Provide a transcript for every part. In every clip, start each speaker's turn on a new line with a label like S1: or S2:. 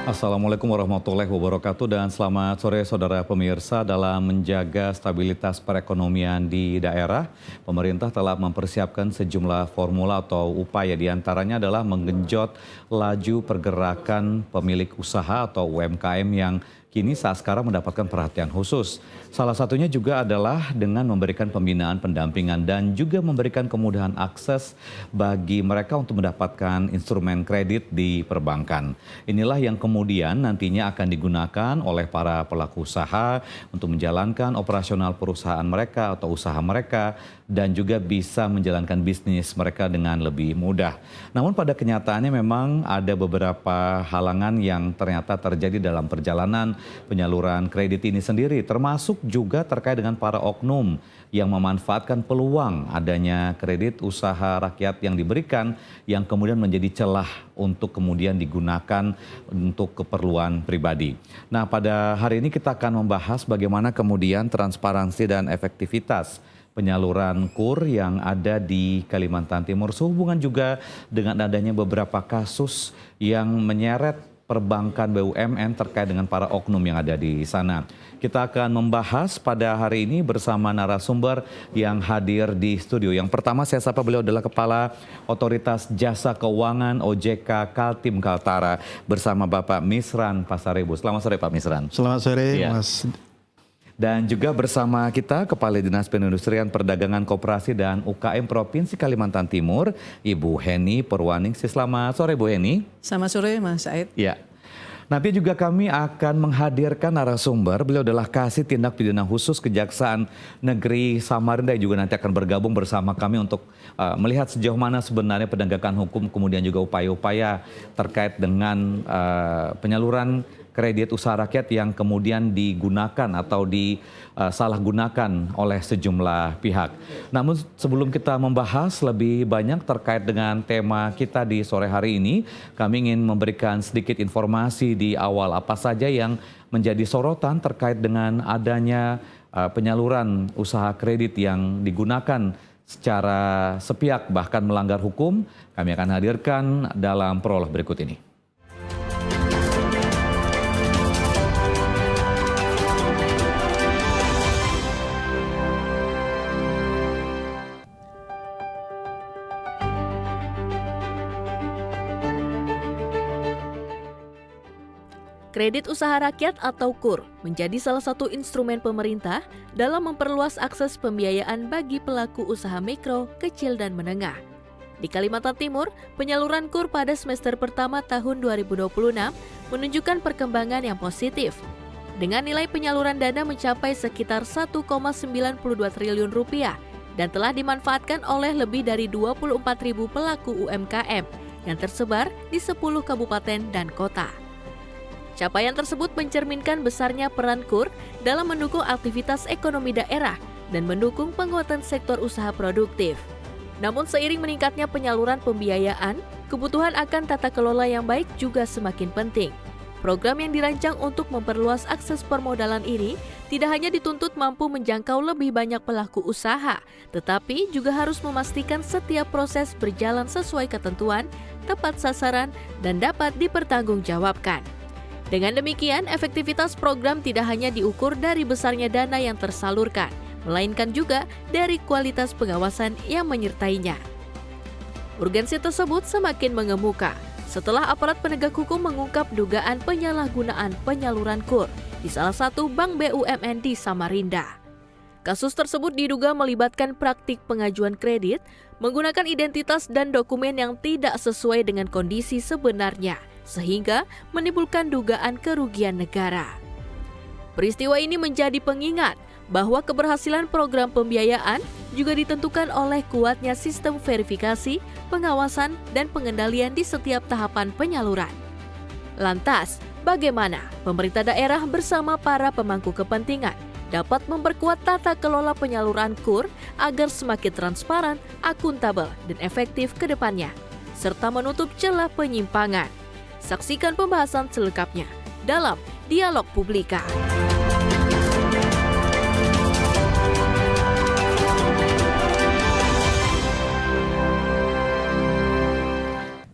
S1: Assalamualaikum warahmatullahi wabarakatuh dan selamat sore saudara pemirsa. Dalam menjaga stabilitas perekonomian di daerah, pemerintah telah mempersiapkan sejumlah formula atau upaya, diantaranya adalah menggenjot laju pergerakan pemilik usaha atau UMKM yang kini saat sekarang mendapatkan perhatian khusus. Salah satunya juga adalah dengan memberikan pembinaan, pendampingan, dan juga memberikan kemudahan akses bagi mereka untuk mendapatkan instrumen kredit di perbankan. Inilah yang kemudian nantinya akan digunakan oleh para pelaku usaha untuk menjalankan operasional perusahaan mereka atau usaha mereka dan juga bisa menjalankan bisnis mereka dengan lebih mudah. Namun pada kenyataannya memang ada beberapa halangan yang ternyata terjadi dalam perjalanan penyaluran kredit ini sendiri, termasuk juga terkait dengan para oknum yang memanfaatkan peluang adanya kredit usaha rakyat yang diberikan yang kemudian menjadi celah untuk kemudian digunakan untuk keperluan pribadi. Nah, pada hari ini kita akan membahas bagaimana kemudian transparansi dan efektivitas penyaluran KUR yang ada di Kalimantan Timur, sehubungan juga dengan adanya beberapa kasus yang menyeret perbankan BUMN terkait dengan para oknum yang ada di sana. Kita akan membahas pada hari ini bersama narasumber yang hadir di studio. Yang pertama saya sapa, beliau adalah Kepala Otoritas Jasa Keuangan OJK Kaltim Kaltara bersama Bapak Misran Pasaribu. Selamat sore Pak Misran.
S2: Selamat sore Mas.
S1: Dan juga bersama kita Kepala Dinas Perindustrian Perdagangan Koperasi dan UKM Provinsi Kalimantan Timur, Ibu Heni Purwaningsih. Selamat sore Bu Heni.
S3: Selamat sore Mas Said.
S1: Ya. Nanti juga kami akan menghadirkan narasumber, beliau adalah Kasih Tindak Pidana Khusus Kejaksaan Negeri Samarinda, juga nanti akan bergabung bersama kami untuk melihat sejauh mana sebenarnya penegakan hukum, kemudian juga upaya-upaya terkait dengan penyaluran kredit usaha rakyat yang kemudian digunakan atau disalahgunakan oleh sejumlah pihak. Namun sebelum kita membahas lebih banyak terkait dengan tema kita di sore hari ini, kami ingin memberikan sedikit informasi di awal apa saja yang menjadi sorotan terkait dengan adanya penyaluran usaha kredit yang digunakan secara sepihak bahkan melanggar hukum. Kami akan hadirkan dalam prolog berikut ini.
S4: Kredit usaha rakyat atau KUR menjadi salah satu instrumen pemerintah dalam memperluas akses pembiayaan bagi pelaku usaha mikro, kecil, dan menengah. Di Kalimantan Timur, penyaluran KUR pada semester pertama tahun 2026 menunjukkan perkembangan yang positif. Dengan nilai penyaluran dana mencapai sekitar 1,92 triliun rupiah dan telah dimanfaatkan oleh lebih dari 24.000 pelaku UMKM yang tersebar di 10 kabupaten dan kota. Capaian tersebut mencerminkan besarnya peran KUR dalam mendukung aktivitas ekonomi daerah dan mendukung penguatan sektor usaha produktif. Namun seiring meningkatnya penyaluran pembiayaan, kebutuhan akan tata kelola yang baik juga semakin penting. Program yang dirancang untuk memperluas akses permodalan ini tidak hanya dituntut mampu menjangkau lebih banyak pelaku usaha, tetapi juga harus memastikan setiap proses berjalan sesuai ketentuan, tepat sasaran, dan dapat dipertanggungjawabkan. Dengan demikian, efektivitas program tidak hanya diukur dari besarnya dana yang tersalurkan, melainkan juga dari kualitas pengawasan yang menyertainya. Urgensi tersebut semakin mengemuka setelah aparat penegak hukum mengungkap dugaan penyalahgunaan penyaluran KUR di salah satu bank BUMN di Samarinda. Kasus tersebut diduga melibatkan praktik pengajuan kredit menggunakan identitas dan dokumen yang tidak sesuai dengan kondisi sebenarnya, sehingga menimbulkan dugaan kerugian negara. Peristiwa ini menjadi pengingat bahwa keberhasilan program pembiayaan juga ditentukan oleh kuatnya sistem verifikasi, pengawasan, dan pengendalian di setiap tahapan penyaluran. Lantas, bagaimana pemerintah daerah bersama para pemangku kepentingan dapat memperkuat tata kelola penyaluran KUR agar semakin transparan, akuntabel, dan efektif ke depannya, serta menutup celah penyimpangan? Saksikan pembahasan selengkapnya dalam Dialog Publika.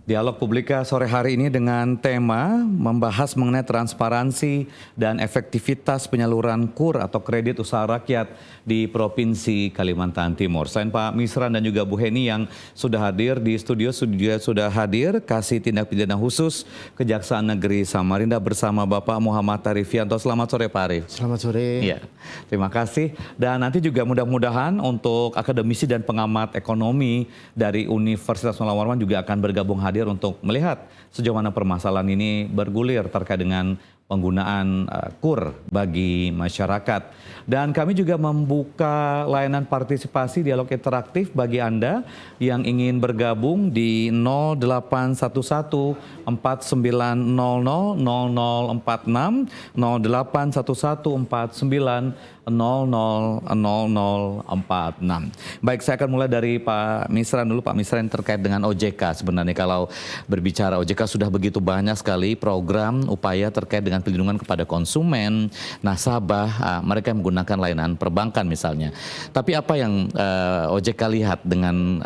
S1: Dialog Publika sore hari ini dengan tema membahas mengenai transparansi dan efektivitas penyaluran KUR atau kredit usaha rakyat di Provinsi Kalimantan Timur. Selain Pak Misran dan juga Bu Heni yang sudah hadir di studio, sudah hadir Kasih Tindak Pidana Khusus Kejaksaan Negeri Samarinda bersama Bapak Muhammad Arifianto. Selamat sore Pak Arif.
S2: Selamat sore.
S1: Ya, terima kasih. Dan nanti juga mudah-mudahan untuk akademisi dan pengamat ekonomi dari Universitas Mula Warman juga akan bergabung hadir untuk melihat sejauh mana permasalahan ini bergulir terkait dengan penggunaan KUR bagi masyarakat. Dan kami juga membuka layanan partisipasi dialog interaktif bagi Anda yang ingin bergabung di 0811 4900 0046 0811 49 000046. Baik, saya akan mulai dari Pak Misran dulu. Pak Misran, terkait dengan OJK, sebenarnya kalau berbicara OJK sudah begitu banyak sekali program upaya terkait dengan perlindungan kepada konsumen, nasabah, mereka yang menggunakan layanan perbankan misalnya. Tapi apa yang OJK lihat dengan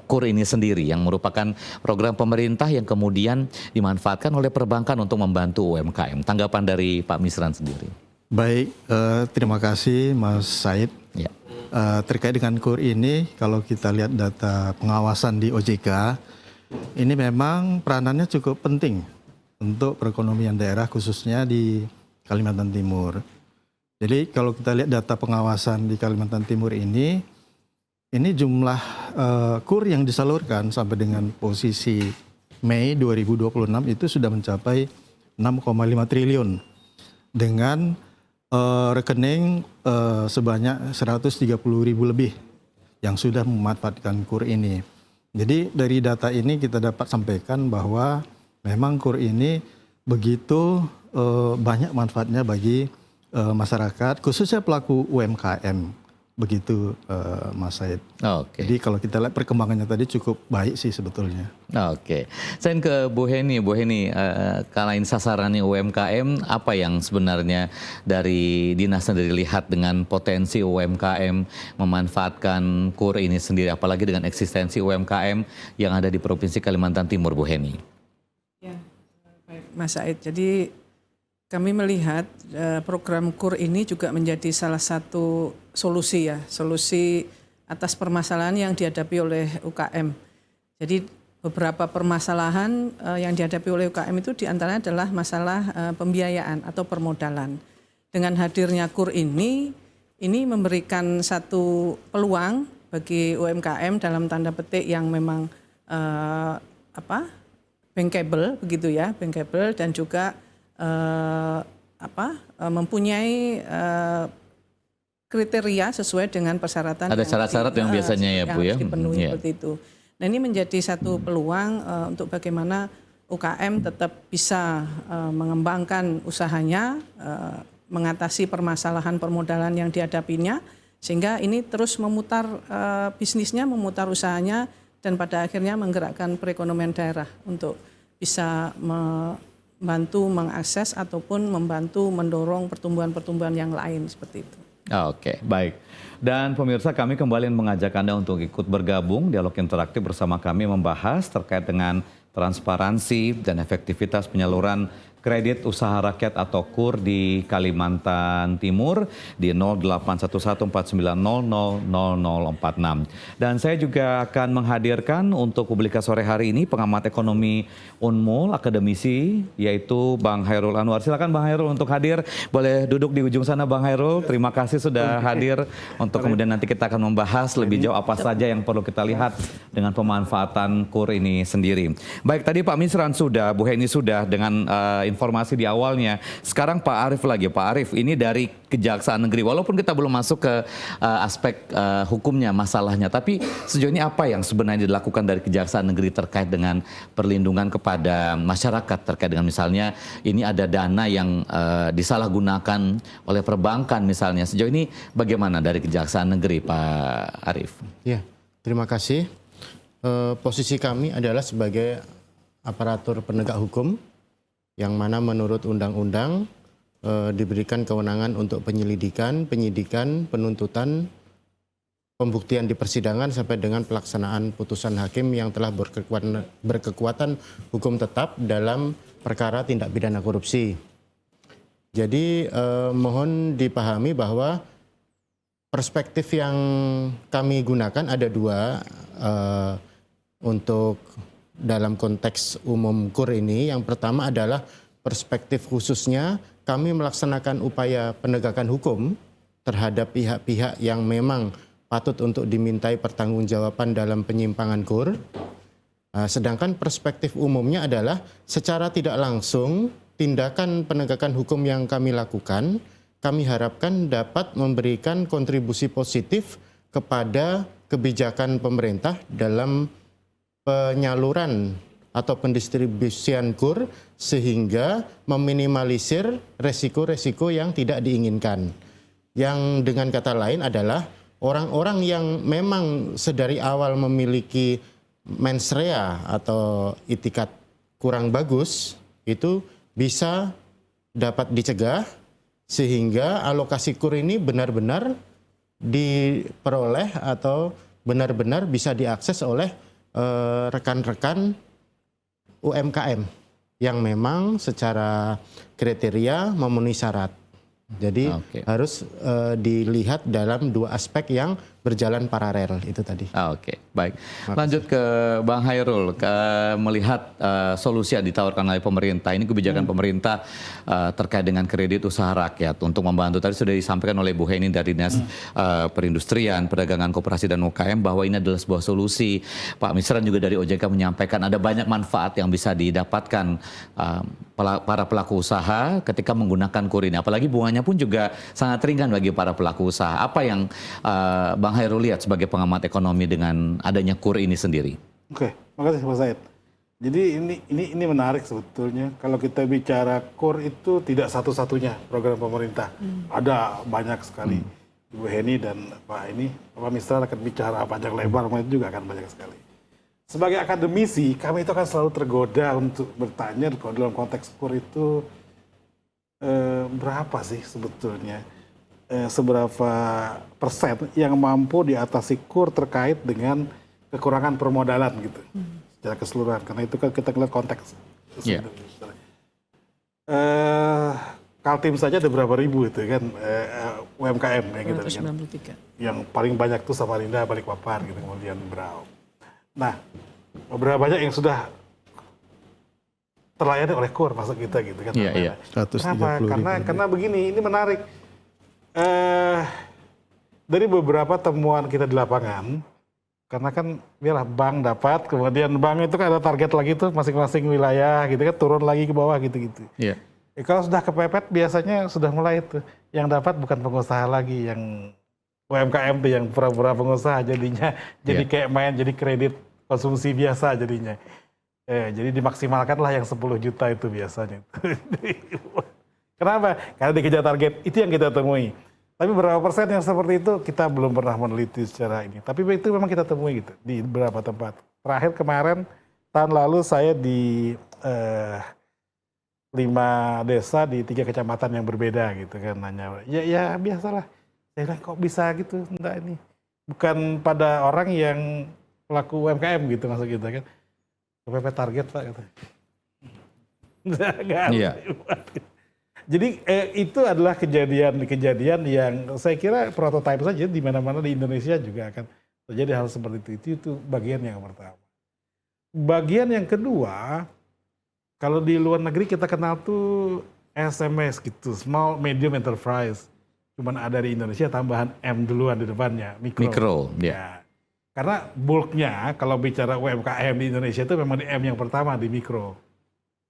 S1: KUR ini sendiri yang merupakan program pemerintah yang kemudian dimanfaatkan oleh perbankan untuk membantu UMKM? Tanggapan dari Pak Misran sendiri.
S2: Baik, terima kasih Mas Said.
S1: Ya.
S2: Terkait dengan KUR ini, kalau kita lihat data pengawasan di OJK, ini memang peranannya cukup penting untuk perekonomian daerah khususnya di Kalimantan Timur. Jadi kalau kita lihat data pengawasan di Kalimantan Timur ini jumlah KUR yang disalurkan sampai dengan posisi Mei 2026 itu sudah mencapai 6,5 triliun dengan rekening sebanyak 130.000 lebih yang sudah memanfaatkan KUR ini. Jadi dari data ini kita dapat sampaikan bahwa memang KUR ini begitu banyak manfaatnya bagi masyarakat, khususnya pelaku UMKM. Begitu Mas Said.
S1: Oke.
S2: Jadi kalau kita lihat perkembangannya tadi cukup baik sih sebetulnya.
S1: Oke. Saya ke Bu Heni. Bu Heni, kalau ini sasarannya UMKM, apa yang sebenarnya dari dinas sendiri lihat dengan potensi UMKM memanfaatkan KUR ini sendiri, apalagi dengan eksistensi UMKM yang ada di Provinsi Kalimantan Timur, Bu Heni?
S3: Ya, baik Mas Said. Jadi kami melihat program KUR ini juga menjadi salah satu solusi atas permasalahan yang dihadapi oleh UKM. Jadi beberapa permasalahan yang dihadapi oleh UKM itu diantaranya adalah masalah pembiayaan atau permodalan. Dengan hadirnya KUR ini memberikan satu peluang bagi UMKM dalam tanda petik yang memang bankable begitu ya, bankable dan juga mempunyai kriteria sesuai dengan persyaratan.
S1: Ada syarat-syarat yang biasanya ya Bu ya.
S3: Dipenuhi seperti itu. Nah ini menjadi satu peluang untuk bagaimana UKM tetap bisa mengembangkan usahanya, mengatasi permasalahan permodalan yang dihadapinya, sehingga ini terus memutar bisnisnya, memutar usahanya, dan pada akhirnya menggerakkan perekonomian daerah untuk bisa membantu mengakses ataupun membantu mendorong pertumbuhan-pertumbuhan yang lain seperti itu.
S1: Oke, baik. Dan pemirsa, kami kembali mengajak Anda untuk ikut bergabung dialog interaktif bersama kami membahas terkait dengan transparansi dan efektivitas penyaluran kredit usaha rakyat atau KUR di Kalimantan Timur di 081149000046. Dan saya juga akan menghadirkan untuk publikasi sore hari ini pengamat ekonomi Unmul, akademisi, yaitu Bang Hairul Anwar. Silakan Bang Hairul untuk hadir. Boleh duduk di ujung sana Bang Hairul. Terima kasih sudah hadir untuk kemudian nanti kita akan membahas lebih jauh apa saja yang perlu kita lihat dengan pemanfaatan KUR ini sendiri. Baik, tadi Pak Misran sudah, Bu Heni sudah dengan informasi di awalnya. Sekarang Pak Arif lagi. Pak Arif, ini dari Kejaksaan Negeri. Walaupun kita belum masuk ke aspek hukumnya, masalahnya. Tapi sejauh ini apa yang sebenarnya dilakukan dari Kejaksaan Negeri terkait dengan perlindungan kepada masyarakat? Terkait dengan misalnya ini ada dana yang disalahgunakan oleh perbankan misalnya. Sejauh ini bagaimana dari Kejaksaan Negeri Pak Arif?
S5: Ya, terima kasih. Posisi kami adalah sebagai aparatur penegak hukum yang mana menurut undang-undang diberikan kewenangan untuk penyelidikan, penyidikan, penuntutan, pembuktian di persidangan sampai dengan pelaksanaan putusan hakim yang telah berkekuatan hukum tetap dalam perkara tindak pidana korupsi. Jadi mohon dipahami bahwa perspektif yang kami gunakan ada dua untuk dalam konteks umum KUR ini. Yang pertama adalah perspektif khususnya kami melaksanakan upaya penegakan hukum terhadap pihak-pihak yang memang patut untuk dimintai pertanggungjawaban dalam penyimpangan KUR. Sedangkan perspektif umumnya adalah secara tidak langsung tindakan penegakan hukum yang kami lakukan, kami harapkan dapat memberikan kontribusi positif kepada kebijakan pemerintah dalam penyaluran atau pendistribusian KUR sehingga meminimalisir resiko-resiko yang tidak diinginkan. Yang dengan kata lain adalah orang-orang yang memang sedari awal memiliki mens rea atau itikat kurang bagus itu bisa dapat dicegah sehingga alokasi KUR ini benar-benar diperoleh atau benar-benar bisa diakses oleh rekan-rekan UMKM yang memang secara kriteria memenuhi syarat. Jadi harus dilihat dalam dua aspek yang berjalan paralel itu tadi.
S1: Oke, baik. Lanjut ke Bang Hairul, melihat solusi yang ditawarkan oleh pemerintah. Ini kebijakan pemerintah terkait dengan kredit usaha rakyat untuk membantu. Tadi sudah disampaikan oleh Bu Heni dari Dinas Perindustrian, Perdagangan Koperasi dan UKM bahwa ini adalah sebuah solusi. Pak Misran juga dari OJK menyampaikan ada banyak manfaat yang bisa didapatkan para pelaku usaha ketika menggunakan KUR ini. Apalagi bunganya pun juga sangat ringan bagi para pelaku usaha. Apa yang Bang Hairul lihat sebagai pengamat ekonomi dengan adanya KUR ini sendiri?
S6: Oke, makasih Pak Said. Jadi ini menarik sebetulnya. Kalau kita bicara KUR itu tidak satu-satunya program pemerintah. Ada banyak sekali. Ibu Heni dan Pak Misran akan bicara panjang lebar, itu juga akan banyak sekali. Sebagai akademisi, kami itu akan selalu tergoda untuk bertanya kalau dalam konteks KUR itu berapa sih sebetulnya, seberapa persen yang mampu diatasi KUR terkait dengan kekurangan permodalan gitu, secara keseluruhan. Karena itu kan kita ngeliat konteks. Kaltim saja ada berapa ribu itu kan UMKM ya gitu kan. Yang paling banyak tuh Samarinda, Balikpapan gitu, kemudian Berau. Nah, beberapa banyak yang sudah terlayani oleh KUR masuk kita gitu kan.
S1: Iya.
S6: Kenapa? Karena begini, ini menarik. Dari beberapa temuan kita di lapangan, karena kan biarlah bank dapat, kemudian bank itu kan ada target lagi tuh masing-masing wilayah gitu kan, turun lagi ke bawah gitu-gitu. Iya. Kalau sudah kepepet biasanya sudah mulai tuh yang dapat bukan pengusaha lagi, yang UMKM tuh yang pura-pura pengusaha jadinya jadi kayak main jadi kredit konsumsi biasa jadinya. Jadi dimaksimalkanlah yang 10 juta itu biasanya. Kenapa? Karena dikejar target, itu yang kita temui. Tapi berapa persen yang seperti itu kita belum pernah meneliti secara ini. Tapi itu memang kita temui gitu di beberapa tempat. Terakhir kemarin tahun lalu saya di 5 desa di 3 kecamatan yang berbeda gitu kan, nanya. Ya biasalah. Saya bilang kok bisa gitu, enggak ini. Bukan pada orang yang pelaku UMKM gitu maksud kita kan. Kepepet target Pak kata. Iya. Jadi itu adalah kejadian yang saya kira prototipe saja di mana-mana di Indonesia juga akan terjadi hal seperti itu. Itu bagian yang pertama. Bagian yang kedua, kalau di luar negeri kita kenal tuh SMS gitu, small medium enterprise. Cuman ada di Indonesia tambahan M duluan di depannya, mikro. Ya. Karena bulknya kalau bicara UMKM di Indonesia itu memang di M yang pertama, di mikro.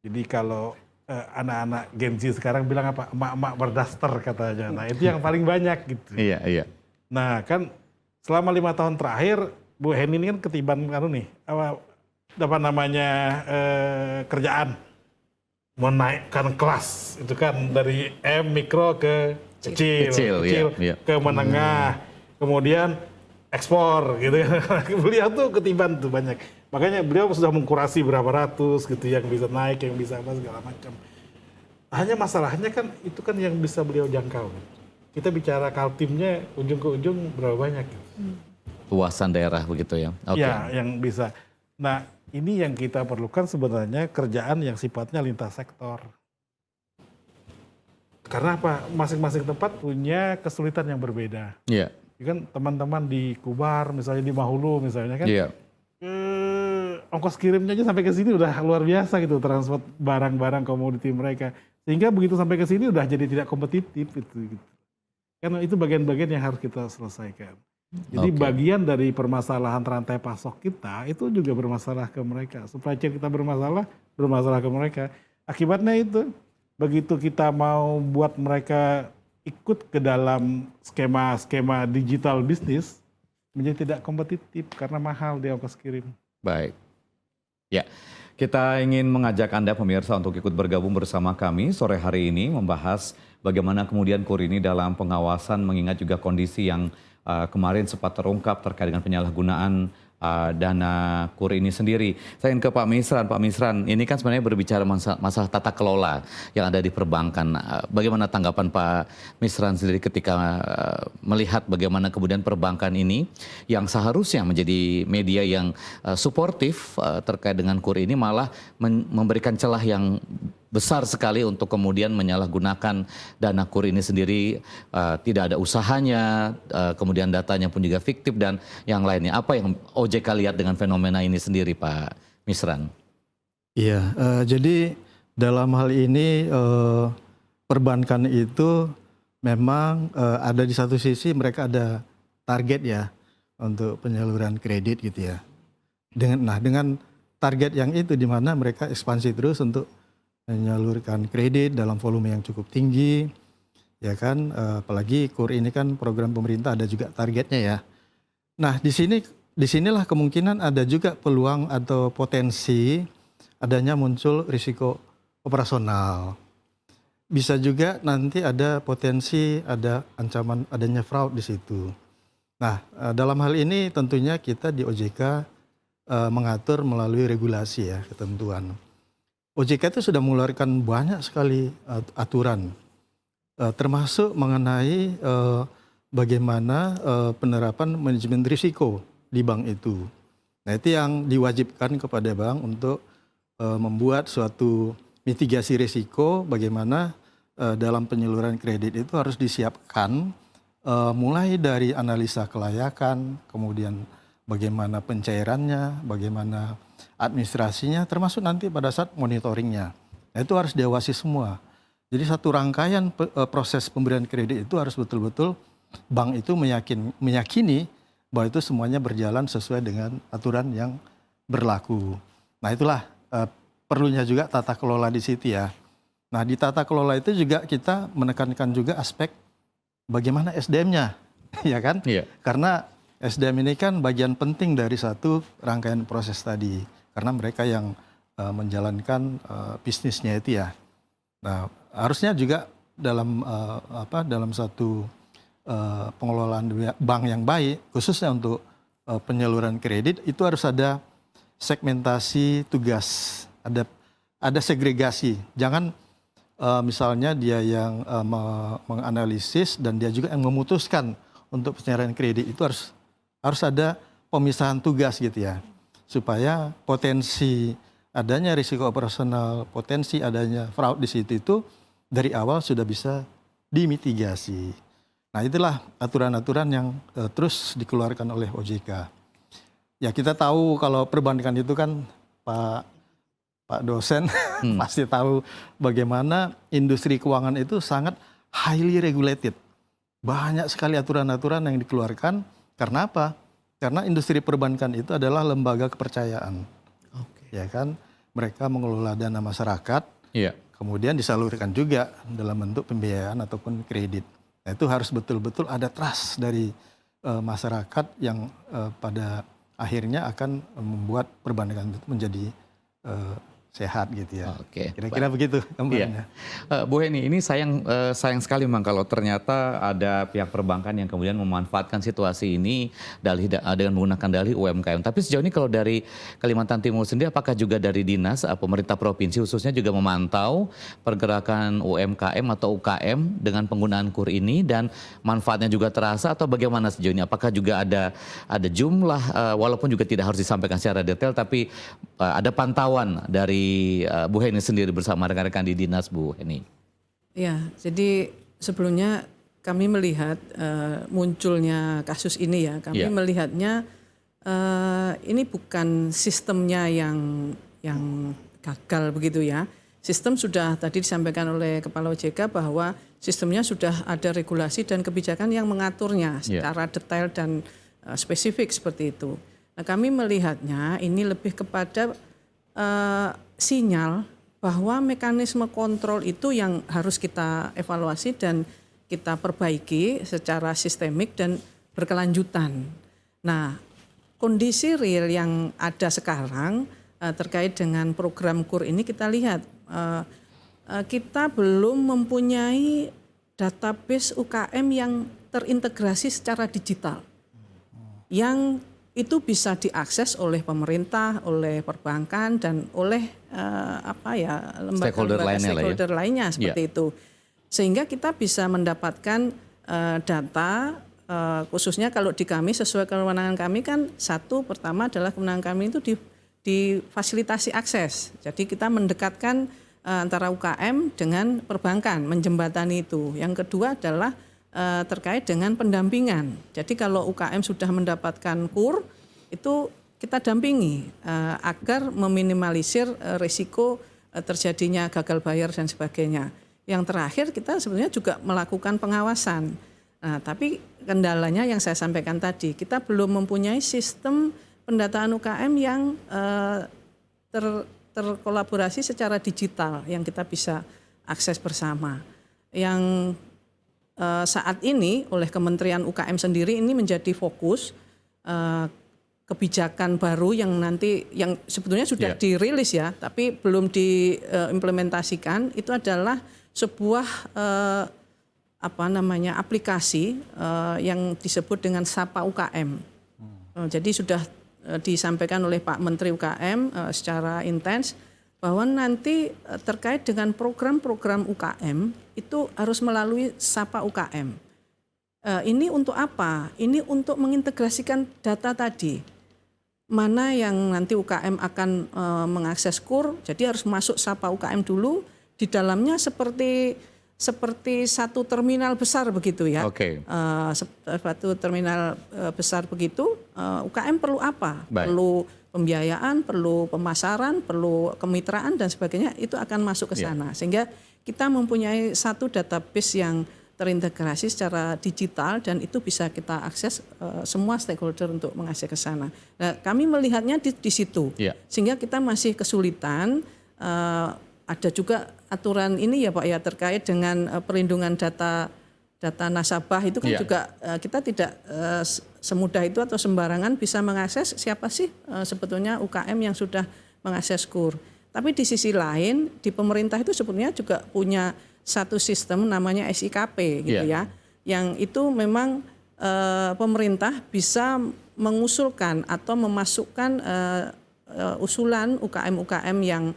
S6: Jadi kalau anak-anak Gen Z sekarang bilang apa? Emak-emak berdaster katanya. Nah itu yang paling banyak gitu.
S1: Iya.
S6: Nah kan selama 5 tahun terakhir, Bu Heni ini kan ketiban apa namanya kerjaan. Menaikkan kelas. Itu kan dari M mikro ke kecil iya. Ke menengah. Kemudian ekspor gitu kan. Beliau tuh ketiban tuh banyak. Makanya beliau sudah mengkurasi berapa ratus gitu yang bisa naik, yang bisa apa segala macam. Hanya masalahnya kan itu kan yang bisa beliau jangkau. Kita bicara Kaltimnya ujung ke ujung berapa banyak gitu.
S1: luasan daerah begitu ya. Oke.
S6: Ya, yang bisa. Nah, ini yang kita perlukan sebenarnya kerjaan yang sifatnya lintas sektor. Karena apa? Masing-masing tempat punya kesulitan yang berbeda.
S1: Iya.
S6: Ya kan teman-teman di Kubar, misalnya di Mahulu misalnya kan,
S1: Iya.
S6: ongkos kirimnya aja sampai ke sini udah luar biasa gitu, transport barang-barang komoditi mereka. Sehingga begitu sampai ke sini udah jadi tidak kompetitif gitu. Karena itu bagian-bagian yang harus kita selesaikan. Jadi
S1: Oke.
S6: bagian dari permasalahan rantai pasok kita itu juga bermasalah ke mereka. Supply chain kita bermasalah ke mereka. Akibatnya itu, begitu kita mau buat mereka ikut ke dalam skema-skema digital bisnis, menjadi tidak kompetitif karena mahal di ongkos kirim.
S1: Baik. Ya, kita ingin mengajak Anda pemirsa untuk ikut bergabung bersama kami sore hari ini membahas bagaimana kemudian KUR ini dalam pengawasan mengingat juga kondisi yang kemarin sempat terungkap terkait dengan penyalahgunaan dana KUR ini sendiri. Saya ingin ke Pak Misran. Pak Misran, ini kan sebenarnya berbicara masalah tata kelola yang ada di perbankan. Bagaimana tanggapan Pak Misran sendiri ketika melihat bagaimana kemudian perbankan ini yang seharusnya menjadi media yang suportif terkait dengan KUR ini malah memberikan celah yang besar sekali untuk kemudian menyalahgunakan dana KUR ini sendiri, tidak ada usahanya, kemudian datanya pun juga fiktif dan yang lainnya. Apa yang OJK lihat dengan fenomena ini sendiri, Pak Misran?
S2: Iya, jadi dalam hal ini perbankan itu memang ada di satu sisi mereka ada target ya untuk penyaluran kredit gitu ya. Dengan target yang itu di mana mereka ekspansi terus untuk menyalurkan kredit dalam volume yang cukup tinggi, ya kan? Apalagi KUR ini kan program pemerintah ada juga targetnya ya. Nah disinilah kemungkinan ada juga peluang atau potensi adanya muncul risiko operasional. Bisa juga nanti ada potensi ada ancaman adanya fraud di situ. Nah dalam hal ini tentunya kita di OJK mengatur melalui regulasi ya, ketentuan. OJK itu sudah mengeluarkan banyak sekali aturan, termasuk mengenai bagaimana penerapan manajemen risiko di bank itu. Nah itu yang diwajibkan kepada bank untuk membuat suatu mitigasi risiko, bagaimana dalam penyaluran kredit itu harus disiapkan mulai dari analisa kelayakan, kemudian bagaimana pencairannya, bagaimana administrasinya, termasuk nanti pada saat monitoringnya. Nah, itu harus diawasi semua. Jadi satu rangkaian proses pemberian kredit itu harus betul-betul bank itu meyakini bahwa itu semuanya berjalan sesuai dengan aturan yang berlaku. Nah itulah perlunya juga tata kelola di situ ya. Nah di tata kelola itu juga kita menekankan juga aspek bagaimana SDM-nya, ya kan?
S1: Iya.
S2: Karena SDM ini kan bagian penting dari satu rangkaian proses tadi. Karena mereka yang menjalankan bisnisnya itu ya. Nah, harusnya juga dalam satu pengelolaan bank yang baik, khususnya untuk penyaluran kredit itu harus ada segmentasi tugas, ada segregasi. Jangan misalnya dia yang menganalisis dan dia juga yang memutuskan untuk penyaluran kredit, itu harus ada pemisahan tugas gitu ya. Supaya potensi adanya risiko operasional, potensi adanya fraud di situ itu dari awal sudah bisa dimitigasi. Nah itulah aturan-aturan yang terus dikeluarkan oleh OJK. Ya kita tahu kalau perbankan itu kan Pak dosen pasti tahu bagaimana industri keuangan itu sangat highly regulated. Banyak sekali aturan-aturan yang dikeluarkan. Karena apa? Karena industri perbankan itu adalah lembaga kepercayaan. Ya kan? Mereka mengelola dana masyarakat, kemudian disalurkan juga dalam bentuk pembiayaan ataupun kredit. Nah, itu harus betul-betul ada trust dari masyarakat yang pada akhirnya akan membuat perbankan itu menjadi sehat gitu ya.
S1: Oke,
S2: Kira-kira begitu gambarannya.
S1: Bu Heni, ini sayang sekali memang kalau ternyata ada pihak perbankan yang kemudian memanfaatkan situasi ini dengan menggunakan dalih UMKM. Tapi sejauh ini kalau dari Kalimantan Timur sendiri, apakah juga dari dinas pemerintah provinsi khususnya juga memantau pergerakan UMKM atau UKM dengan penggunaan KUR ini dan manfaatnya juga terasa atau bagaimana sejauh ini? Apakah juga ada jumlah walaupun juga tidak harus disampaikan secara detail, tapi ada pantauan dari Bu Heni sendiri bersama rekan-rekan di dinas, Bu Heni?
S3: Ya, jadi sebelumnya kami melihat munculnya kasus ini ya, kami melihatnya ini bukan sistemnya yang gagal begitu ya. Sistem sudah tadi disampaikan oleh Kepala OJK bahwa sistemnya sudah ada regulasi dan kebijakan yang mengaturnya secara detail dan spesifik seperti itu. Nah, kami melihatnya ini lebih kepada sinyal bahwa mekanisme kontrol itu yang harus kita evaluasi dan kita perbaiki secara sistemik dan berkelanjutan. Nah, kondisi real yang ada sekarang terkait dengan program KUR ini kita lihat kita belum mempunyai database UKM yang terintegrasi secara digital yang itu bisa diakses oleh pemerintah, oleh perbankan dan oleh lembaga-lembaga stakeholder lainnya seperti itu. Sehingga kita bisa mendapatkan data khususnya kalau di kami sesuai kewenangan kami kan pertama adalah kewenangan kami itu di fasilitasi akses. Jadi kita mendekatkan antara UKM dengan perbankan, menjembatani itu. Yang kedua adalah terkait dengan pendampingan. Jadi kalau UKM sudah mendapatkan KUR itu kita dampingi agar meminimalisir risiko terjadinya gagal bayar dan sebagainya. Yang terakhir kita sebenarnya juga melakukan pengawasan. Nah, tapi kendalanya yang saya sampaikan tadi, kita belum mempunyai sistem pendataan UKM yang terkolaborasi secara digital yang kita bisa akses bersama. Yang saat ini oleh Kementerian UKM sendiri ini menjadi fokus kebijakan baru yang nanti yang sebetulnya sudah dirilis ya, tapi belum diimplementasikan. Itu adalah sebuah aplikasi yang disebut dengan Sapa UKM. Jadi sudah disampaikan oleh Pak Menteri UKM secara intens bahwa nanti terkait dengan program-program UKM itu harus melalui Sapa UKM. Ini untuk apa? Ini untuk mengintegrasikan data tadi. Mana yang nanti UKM akan mengakses KUR, jadi harus masuk Sapa UKM dulu. Di dalamnya seperti satu terminal besar begitu ya. Satu terminal besar begitu, UKM perlu apa? Perlu pembiayaan, perlu pemasaran, perlu kemitraan dan sebagainya, itu akan masuk ke sana. Sehingga kita mempunyai satu database yang terintegrasi secara digital dan itu bisa kita akses semua stakeholder untuk mengakses ke sana. Nah, kami melihatnya di situ. Sehingga kita masih kesulitan, ada juga aturan ini ya Pak ya terkait dengan perlindungan data nasabah itu kan juga kita tidak semudah itu atau sembarangan bisa mengakses siapa sih sebetulnya UKM yang sudah mengakses KUR. Tapi di sisi lain di pemerintah itu sebetulnya juga punya satu sistem namanya SIKP gitu ya, yang itu memang pemerintah bisa mengusulkan atau memasukkan usulan UKM-UKM yang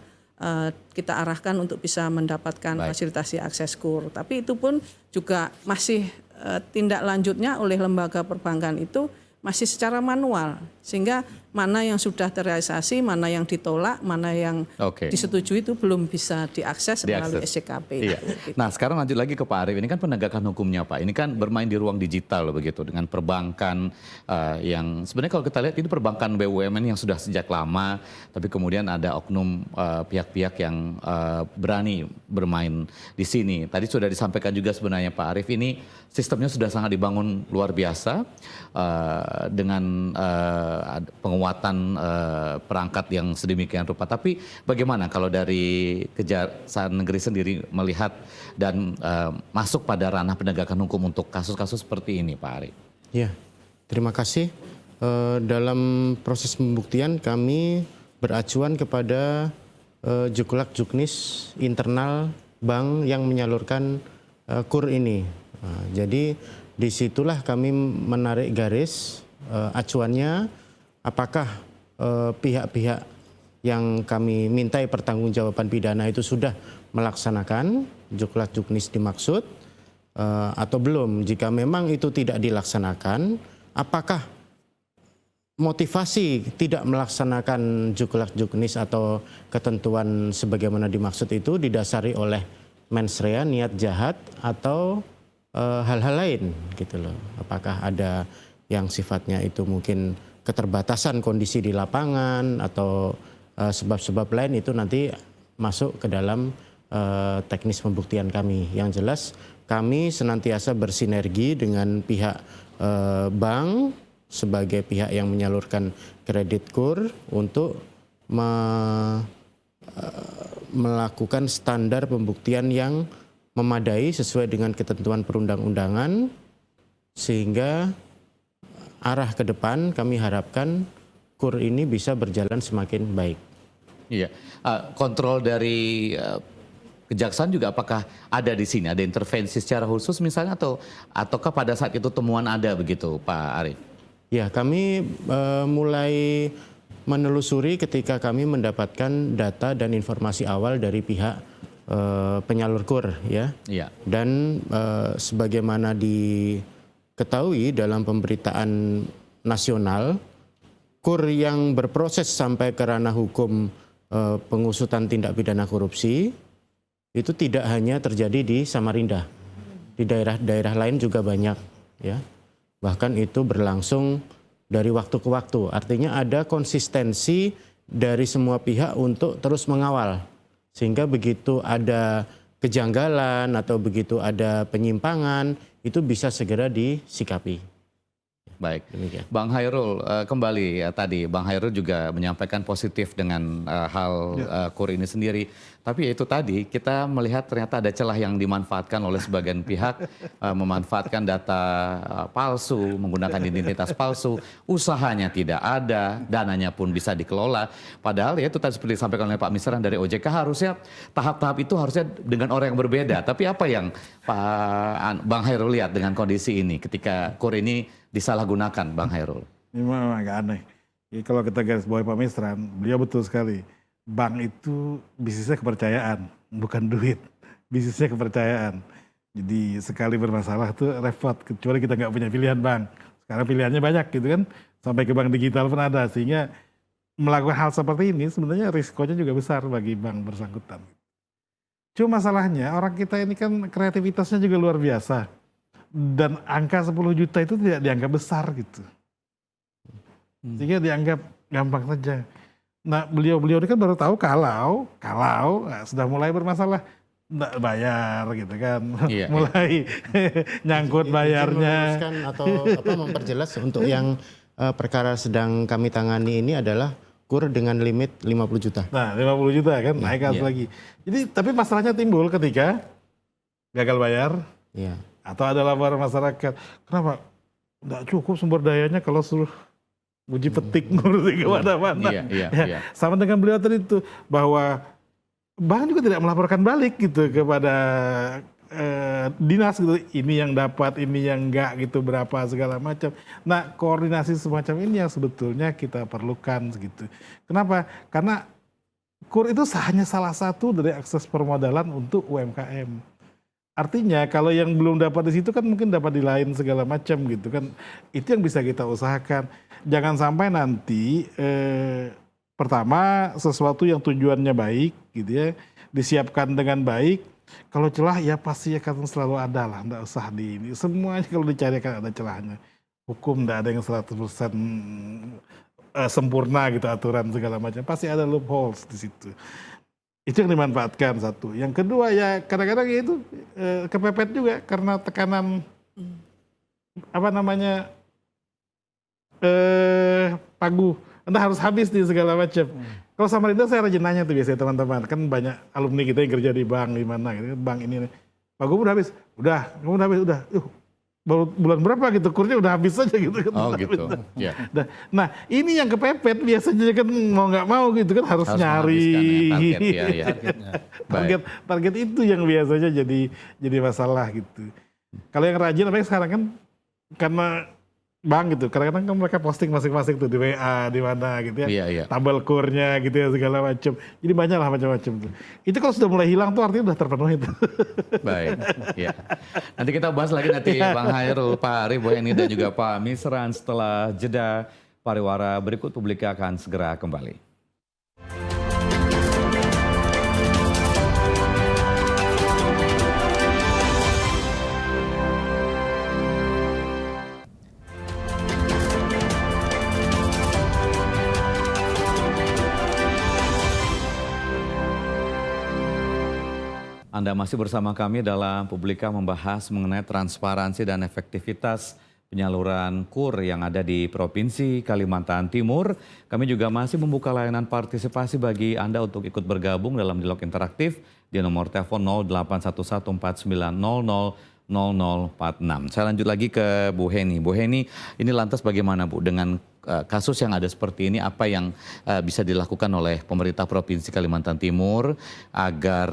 S3: kita arahkan untuk bisa mendapatkan fasilitasi akses KUR. Tapi itu pun juga masih tindak lanjutnya oleh lembaga perbankan itu masih secara manual. Sehingga mana yang sudah terrealisasi, mana yang ditolak, mana yang disetujui itu belum bisa diakses melalui SCKP.
S1: Nah sekarang lanjut lagi ke Pak Arief, ini kan penegakan hukumnya Pak, ini kan bermain di ruang digital begitu dengan perbankan yang sebenarnya kalau kita lihat ini perbankan BUMN yang sudah sejak lama, tapi kemudian ada oknum pihak-pihak yang berani bermain di sini. Tadi sudah disampaikan juga sebenarnya Pak Arief, ini sistemnya sudah sangat dibangun luar biasa dengan penguatan perangkat yang sedemikian rupa. Tapi bagaimana kalau dari Kejaksaan Negeri sendiri melihat dan masuk pada ranah penegakan hukum untuk kasus-kasus seperti ini, Pak Arief?
S5: Ya, terima kasih. Dalam proses pembuktian kami beracuan kepada juklak juknis internal bank yang menyalurkan KUR ini. Jadi disitulah kami menarik garis acuannya, apakah pihak-pihak yang kami mintai pertanggungjawaban pidana itu sudah melaksanakan juklak juknis dimaksud atau belum. Jika memang itu tidak dilaksanakan, apakah motivasi tidak melaksanakan juklak juknis atau ketentuan sebagaimana dimaksud itu didasari oleh mens rea, niat jahat, atau hal-hal lain gitu loh. Apakah ada yang sifatnya itu mungkin keterbatasan kondisi di lapangan atau sebab-sebab lain, itu nanti masuk ke dalam teknis pembuktian kami. Yang jelas kami senantiasa bersinergi dengan pihak bank sebagai pihak yang menyalurkan kredit KUR untuk melakukan standar pembuktian yang memadai sesuai dengan ketentuan perundang-undangan, sehingga arah ke depan kami harapkan KUR ini bisa berjalan semakin baik.
S1: Iya, kontrol dari kejaksaan juga apakah ada di sini, ada intervensi secara khusus misalnya, ataukah pada saat itu temuan ada begitu, Pak Arief?
S5: Ya, kami mulai menelusuri ketika kami mendapatkan data dan informasi awal dari pihak penyalur KUR, ya.
S1: Iya.
S5: Dan sebagaimana diketahui dalam pemberitaan nasional, KUR yang berproses sampai ke ranah hukum pengusutan tindak pidana korupsi itu tidak hanya terjadi di Samarinda, di daerah-daerah lain juga banyak, ya. Bahkan itu berlangsung dari waktu ke waktu. Artinya ada konsistensi dari semua pihak untuk terus mengawal. Sehingga begitu ada kejanggalan atau begitu ada penyimpangan, itu bisa segera disikapi.
S1: Baik,
S5: Demikian.
S1: Bang Hairul, kembali ya, tadi Bang Hairul juga menyampaikan positif dengan hal KUR ini sendiri. Tapi ya itu tadi, kita melihat ternyata ada celah yang dimanfaatkan oleh sebagian pihak, memanfaatkan data palsu, menggunakan identitas palsu, usahanya tidak ada, dananya pun bisa dikelola. Padahal ya itu tadi seperti disampaikan oleh Pak Misran dari OJK, harusnya tahap-tahap itu harusnya dengan orang yang berbeda. Tapi apa yang Bang Hairul lihat dengan kondisi ini ketika KUR ini disalahgunakan, Bang Hairul?
S6: Ini memang agak aneh. Jadi kalau kita garis bawahi Pak Misran, beliau betul sekali. Bank itu bisnisnya kepercayaan, bukan duit. Bisnisnya kepercayaan. Jadi sekali bermasalah tuh repot, kecuali kita nggak punya pilihan bank. Sekarang pilihannya banyak gitu kan, sampai ke bank digital pun ada. Sehingga melakukan hal seperti ini sebenarnya risikonya juga besar bagi bank bersangkutan. Cuma masalahnya orang kita ini kan kreativitasnya juga luar biasa. Dan angka 10 juta itu tidak dianggap besar gitu. Sehingga dianggap gampang saja. Nah beliau ini kan baru tahu kalau sudah mulai bermasalah nggak bayar gitu kan.
S1: Iya,
S6: mulai nyangkut bayarnya.
S5: Atau memperjelas untuk yang perkara sedang kami tangani ini adalah KUR dengan limit 50 juta.
S6: Nah 50 juta kan naik kasus lagi. Jadi tapi masalahnya timbul ketika gagal bayar.
S5: Iya.
S6: Atau ada laporan masyarakat, kenapa nggak cukup sumber dayanya kalau suruh uji petik ngurusi kemana-mana.
S1: Iya.
S6: Sama dengan beliau tadi itu, bahwa bank juga tidak melaporkan balik gitu kepada dinas gitu, ini yang dapat, ini yang enggak gitu, berapa segala macam. Nah koordinasi semacam ini yang sebetulnya kita perlukan gitu. Kenapa? Karena KUR itu hanya salah satu dari akses permodalan untuk UMKM. Artinya kalau yang belum dapat di situ kan mungkin dapat di lain segala macam gitu kan. Itu yang bisa kita usahakan. Jangan sampai nanti pertama sesuatu yang tujuannya baik gitu ya, disiapkan dengan baik. Kalau celah ya pasti akan selalu ada lah, enggak usah di ini. Semuanya kalau dicari kan ada celahnya. Hukum enggak ada yang 100% sempurna gitu aturan segala macam. Pasti ada loopholes di situ. Itu yang dimanfaatkan satu. Yang kedua ya kadang-kadang ya itu kepepet juga karena tekanan pagu. Anda harus habis di segala macam. Kalau Samarinda saya rajin nanya tuh biasanya teman-teman. Kan banyak alumni kita yang kerja di bank di mana gitu. Bank ini. Pagu udah habis. Udah. Kamu udah habis. Udah. baru bulan berapa gitu kurnya udah habis aja gitu kan.
S1: Oh gitu. Ya.
S6: Nah ini yang kepepet biasanya kan mau nggak mau gitu kan harus nyari
S1: menghabiskan ya, target.
S6: target itu yang biasanya jadi masalah gitu. Kalau yang rajin apalagi sekarang kan karena bank gitu, kadang-kadang kan mereka posting masing-masing tuh di WA, di mana gitu ya,
S1: Iya.
S6: tabel kurnya gitu ya segala macam. Jadi banyak lah macam-macam tuh. Itu kalau sudah mulai hilang tuh artinya udah terpenuhi itu.
S1: Baik, ya. Nanti kita bahas lagi nanti Bang Hairul, Pak Ari, Bu Heni dan juga Pak Misran setelah jeda pariwara berikut. Publik akan segera kembali. Anda masih bersama kami dalam Publika membahas mengenai transparansi dan efektivitas penyaluran KUR yang ada di Provinsi Kalimantan Timur. Kami juga masih membuka layanan partisipasi bagi Anda untuk ikut bergabung dalam dialog interaktif di nomor telepon 081149000046. Saya lanjut lagi ke Bu Heni. Bu Heni, ini lantas bagaimana Bu dengan kasus yang ada seperti ini, apa yang bisa dilakukan oleh pemerintah Provinsi Kalimantan Timur agar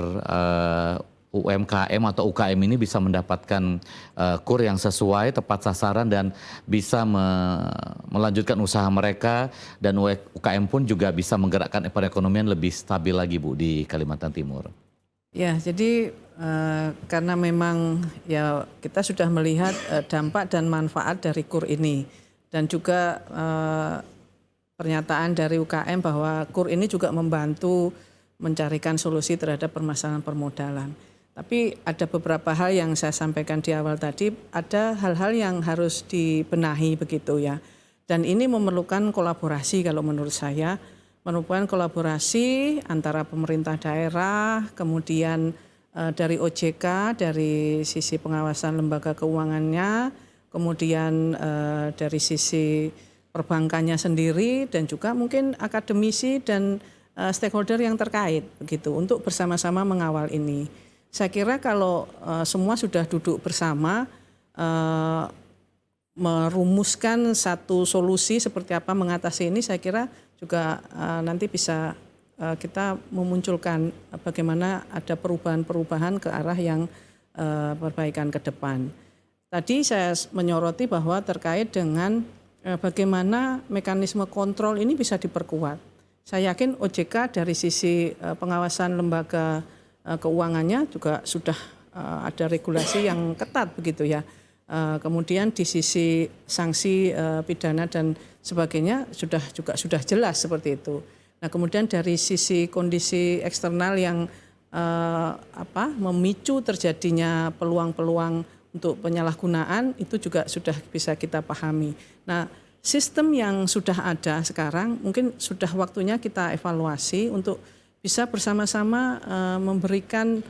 S1: UMKM atau UKM ini bisa mendapatkan KUR yang sesuai, tepat sasaran dan bisa melanjutkan usaha mereka, dan UKM pun juga bisa menggerakkan perekonomian lebih stabil lagi Bu di Kalimantan Timur.
S3: Ya, jadi karena memang ya kita sudah melihat dampak dan manfaat dari KUR ini. Dan juga pernyataan dari UKM bahwa KUR ini juga membantu mencarikan solusi terhadap permasalahan permodalan. Tapi ada beberapa hal yang saya sampaikan di awal tadi, ada hal-hal yang harus dibenahi begitu ya. Dan ini memerlukan kolaborasi kalau menurut saya, memerlukan kolaborasi antara pemerintah daerah, kemudian dari OJK, dari sisi pengawasan lembaga keuangannya, kemudian dari sisi perbankannya sendiri, dan juga mungkin akademisi dan stakeholder yang terkait begitu untuk bersama-sama mengawal ini. Saya kira kalau semua sudah duduk bersama merumuskan satu solusi seperti apa mengatasi ini, saya kira juga nanti bisa kita memunculkan bagaimana ada perubahan-perubahan ke arah yang perbaikan ke depan. Tadi saya menyoroti bahwa terkait dengan bagaimana mekanisme kontrol ini bisa diperkuat. Saya yakin OJK dari sisi pengawasan lembaga keuangannya juga sudah ada regulasi yang ketat begitu ya. Kemudian di sisi sanksi pidana dan sebagainya sudah jelas seperti itu. Nah, kemudian dari sisi kondisi eksternal yang memicu terjadinya peluang-peluang untuk penyalahgunaan itu juga sudah bisa kita pahami. Nah, sistem yang sudah ada sekarang mungkin sudah waktunya kita evaluasi untuk bisa bersama-sama memberikan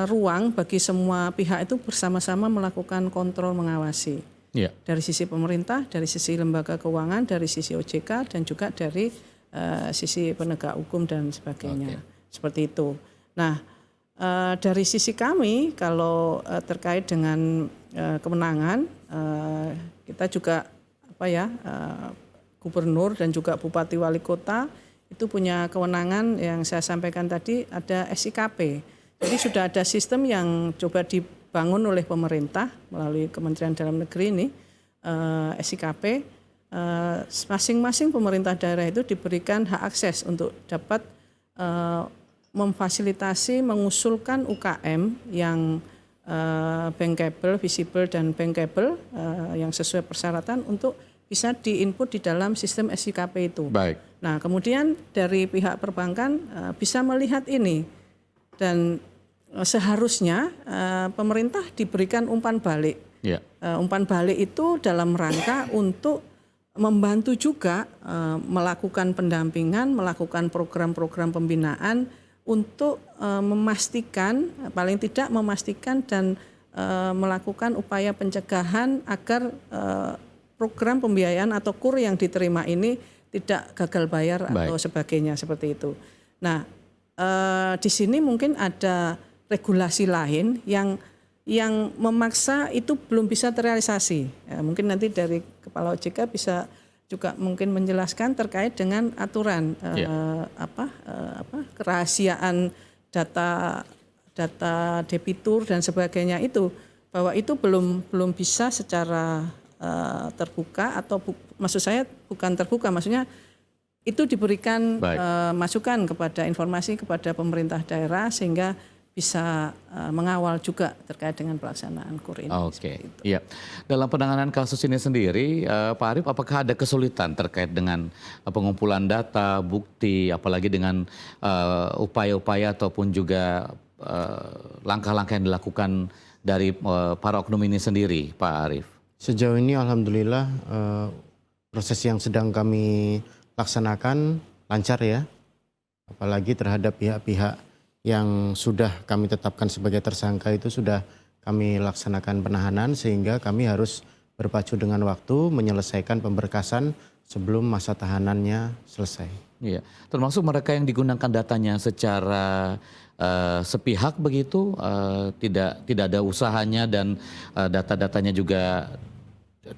S3: ruang bagi semua pihak itu bersama-sama melakukan kontrol mengawasi. Ya. Dari sisi pemerintah, dari sisi lembaga keuangan, dari sisi OJK, dan juga dari sisi penegak hukum dan sebagainya. Seperti itu. Nah, dari sisi kami kalau terkait dengan kemenangan, kita juga gubernur dan juga bupati wali kota itu punya kewenangan yang saya sampaikan tadi, ada SIKP. Jadi sudah ada sistem yang coba dibangun oleh pemerintah melalui Kementerian Dalam Negeri ini, SIKP. Masing-masing pemerintah daerah itu diberikan hak akses untuk dapat memfasilitasi, mengusulkan UKM yang bankable, visible, dan bankable yang sesuai persyaratan untuk bisa di-input di dalam sistem SIKP itu. Baik. Nah, kemudian dari pihak perbankan bisa melihat ini, dan seharusnya pemerintah diberikan umpan balik. Yeah. Umpan balik itu dalam rangka untuk membantu juga melakukan pendampingan, melakukan program-program pembinaan untuk memastikan, paling tidak memastikan dan melakukan upaya pencegahan agar program pembiayaan atau KUR yang diterima ini tidak gagal bayar atau sebagainya seperti itu. Nah, di sini mungkin ada regulasi lain yang yang memaksa itu belum bisa terrealisasi. Ya, mungkin nanti dari Kepala OJK bisa juga mungkin menjelaskan terkait dengan aturan kerahasiaan data debitur dan sebagainya itu, bahwa itu belum bisa secara terbuka atau maksud saya bukan terbuka, maksudnya itu diberikan masukan kepada informasi kepada pemerintah daerah sehingga bisa mengawal juga terkait dengan pelaksanaan KUR ini.
S1: Oke, iya. Dalam penanganan kasus ini sendiri, Pak Arief, apakah ada kesulitan terkait dengan pengumpulan data, bukti, apalagi dengan upaya-upaya ataupun juga langkah-langkah yang dilakukan dari para oknum ini sendiri, Pak Arief?
S5: Sejauh ini alhamdulillah proses yang sedang kami laksanakan lancar ya, apalagi terhadap pihak-pihak yang sudah kami tetapkan sebagai tersangka itu sudah kami laksanakan penahanan, sehingga kami harus berpacu dengan waktu menyelesaikan pemberkasan sebelum masa tahanannya selesai.
S1: Iya, termasuk mereka yang digunakan datanya secara sepihak begitu, tidak ada usahanya dan data-datanya juga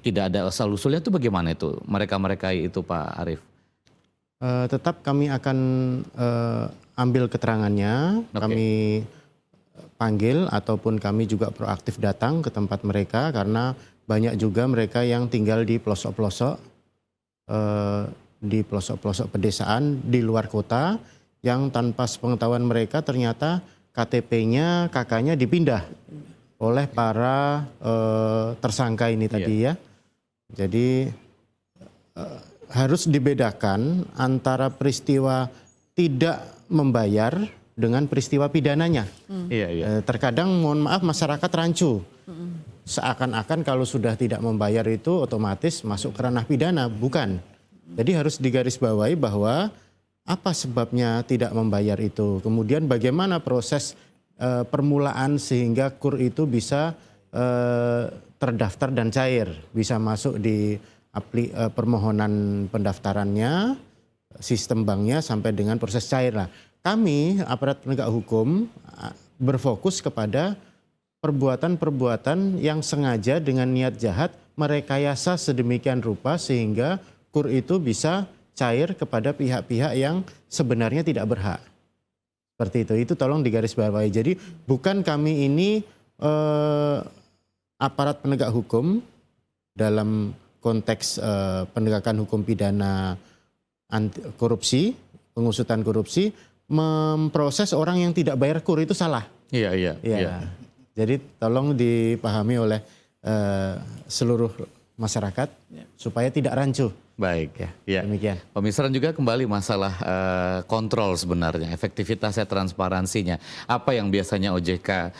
S1: tidak ada asal-usulnya, itu bagaimana itu mereka-mereka itu, Pak Arief?
S5: Tetap kami akan ambil keterangannya, kami panggil ataupun kami juga proaktif datang ke tempat mereka, karena banyak juga mereka yang tinggal di pelosok-pelosok pedesaan di luar kota yang tanpa sepengetahuan mereka ternyata KTP-nya kakaknya dipindah oleh para tersangka ini tadi ya. Jadi harus dibedakan antara peristiwa tidak membayar dengan peristiwa pidananya. Terkadang mohon maaf masyarakat rancu. Seakan-akan kalau sudah tidak membayar itu otomatis masuk ke ranah pidana, bukan. Jadi harus digarisbawahi bahwa apa sebabnya tidak membayar itu. Kemudian bagaimana proses permulaan sehingga KUR itu bisa terdaftar dan cair, bisa masuk di permohonan pendaftarannya, sistem banknya sampai dengan proses cair. Nah, kami aparat penegak hukum berfokus kepada perbuatan-perbuatan yang sengaja dengan niat jahat merekayasa sedemikian rupa sehingga KUR itu bisa cair kepada pihak-pihak yang sebenarnya tidak berhak. Seperti itu tolong digarisbawahi. Jadi bukan kami ini aparat penegak hukum dalam konteks penegakan hukum pidana anti korupsi, pengusutan korupsi, memproses orang yang tidak bayar KUR itu salah. Iya. Jadi tolong dipahami oleh seluruh masyarakat supaya tidak rancu.
S1: Baik, ya.
S5: Demikian.
S1: Pemisahan juga kembali masalah kontrol sebenarnya, efektivitasnya, transparansinya. Apa yang biasanya OJK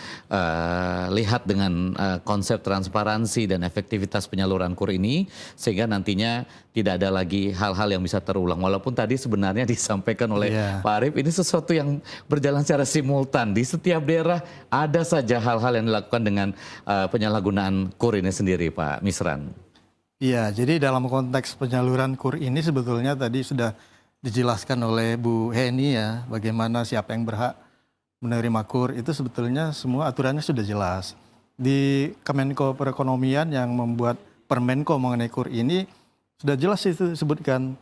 S1: lihat dengan konsep transparansi dan efektivitas penyaluran KUR ini, sehingga nantinya tidak ada lagi hal-hal yang bisa terulang. Walaupun tadi sebenarnya disampaikan oleh Pak Arief, ini sesuatu yang berjalan secara simultan. Di setiap daerah ada saja hal-hal yang dilakukan dengan penyalahgunaan KUR ini sendiri, Pak Misran.
S2: Iya, jadi dalam konteks penyaluran KUR ini sebetulnya tadi sudah dijelaskan oleh Bu Heni ya, bagaimana siapa yang berhak menerima KUR itu sebetulnya semua aturannya sudah jelas. Di Kemenko Perekonomian yang membuat Permenko mengenai KUR ini sudah jelas itu disebutkan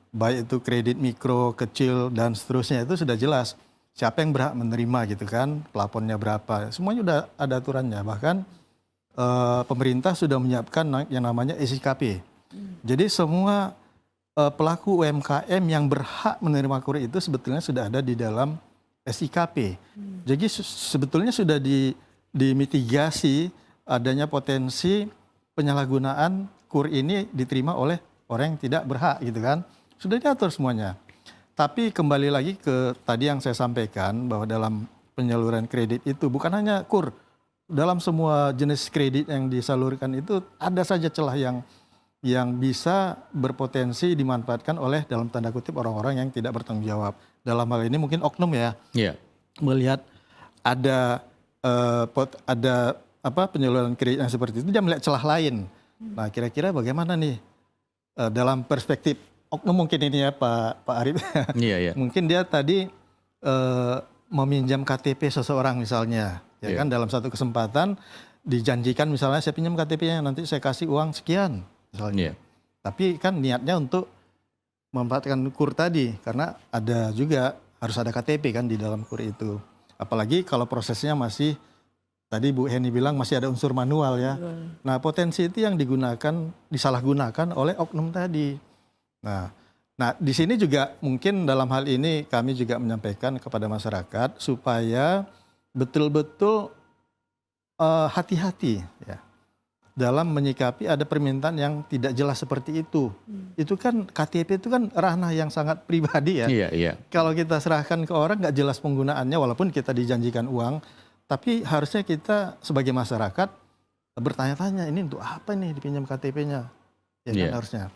S2: baik itu kredit mikro, kecil dan seterusnya itu sudah jelas siapa yang berhak menerima gitu kan, plafonnya berapa, semuanya sudah ada aturannya. Bahkan pemerintah sudah menyiapkan yang namanya SIKP. Jadi semua pelaku UMKM yang berhak menerima KUR itu sebetulnya sudah ada di dalam SIKP. Jadi sebetulnya sudah dimitigasi adanya potensi penyalahgunaan KUR ini diterima oleh orang yang tidak berhak gitu kan. Sudah diatur semuanya. Tapi kembali lagi ke tadi yang saya sampaikan bahwa dalam penyaluran kredit itu bukan hanya KUR. Dalam semua jenis kredit yang disalurkan itu ada saja celah yang bisa berpotensi dimanfaatkan oleh dalam tanda kutip orang-orang yang tidak bertanggung jawab. Dalam hal ini mungkin oknum ya. Melihat ada penyaluran kredit yang seperti itu, dia melihat celah lain. Nah, kira-kira bagaimana nih dalam perspektif oknum mungkin ini ya Pak Arief. Mungkin dia tadi meminjam KTP seseorang misalnya. ya kan dalam satu kesempatan dijanjikan misalnya saya pinjam KTP-nya nanti saya kasih uang sekian misalnya. Tapi kan niatnya untuk memanfaatkan KUR tadi karena ada juga harus ada KTP kan di dalam KUR itu. Apalagi kalau prosesnya masih tadi Bu Heni bilang masih ada unsur manual ya. Nah, potensi itu yang disalahgunakan oleh oknum tadi. Nah, di sini juga mungkin dalam hal ini kami juga menyampaikan kepada masyarakat supaya betul-betul hati-hati ya dalam menyikapi ada permintaan yang tidak jelas seperti itu. Itu kan KTP itu kan ranah yang sangat pribadi ya.
S1: Iya.
S2: Kalau kita serahkan ke orang nggak jelas penggunaannya walaupun kita dijanjikan uang, tapi harusnya kita sebagai masyarakat bertanya-tanya ini untuk apa nih dipinjam KTP-nya, ya kan harusnya.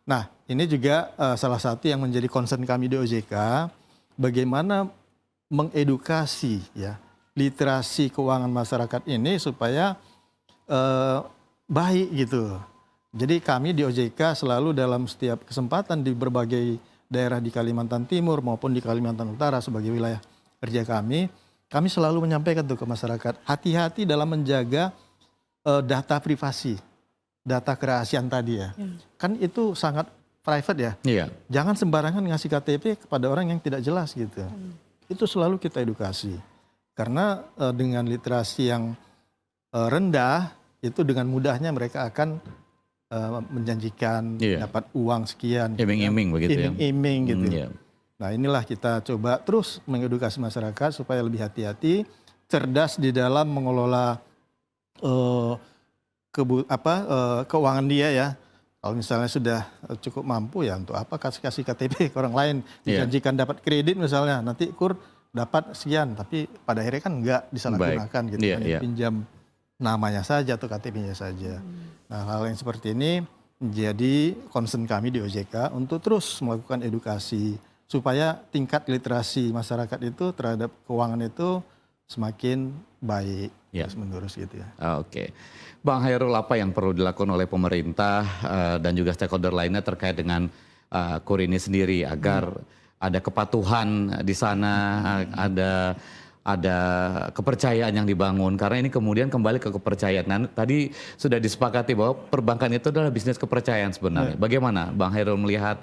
S2: Nah ini juga salah satu yang menjadi concern kami di OJK, bagaimana mengedukasi ya literasi keuangan masyarakat ini supaya baik gitu. Jadi kami di OJK selalu dalam setiap kesempatan di berbagai daerah di Kalimantan Timur maupun di Kalimantan Utara sebagai wilayah kerja kami selalu menyampaikan tuh ke masyarakat, hati-hati dalam menjaga data privasi, data kerahasiaan tadi ya. Kan itu sangat private ya. Jangan sembarangan ngasih KTP kepada orang yang tidak jelas gitu. Itu selalu kita edukasi. Karena dengan literasi yang rendah, itu dengan mudahnya mereka akan menjanjikan dapat uang sekian.
S1: Iming-iming begitu ya.
S2: Iming-iming gitu. Nah inilah kita coba terus mengedukasi masyarakat supaya lebih hati-hati, cerdas di dalam mengelola keuangan dia ya. Kalau misalnya sudah cukup mampu ya untuk apa kasih KTP ke orang lain, dijanjikan dapat kredit misalnya, nanti KUR dapat sekian, tapi pada akhirnya kan enggak disalahgunakan gitu, pinjam namanya saja atau KTP-nya saja. Nah hal yang seperti ini menjadi concern kami di OJK untuk terus melakukan edukasi supaya tingkat literasi masyarakat itu terhadap keuangan itu semakin baik terus menerus gitu ya.
S1: Oke. Bang Hairul, apa yang perlu dilakukan oleh pemerintah dan juga stakeholder lainnya terkait dengan KUR ini sendiri agar ada kepatuhan di sana, ada kepercayaan yang dibangun, karena ini kemudian kembali ke kepercayaan. Nah, tadi sudah disepakati bahwa perbankan itu adalah bisnis kepercayaan sebenarnya. Bagaimana Bang Hairul melihat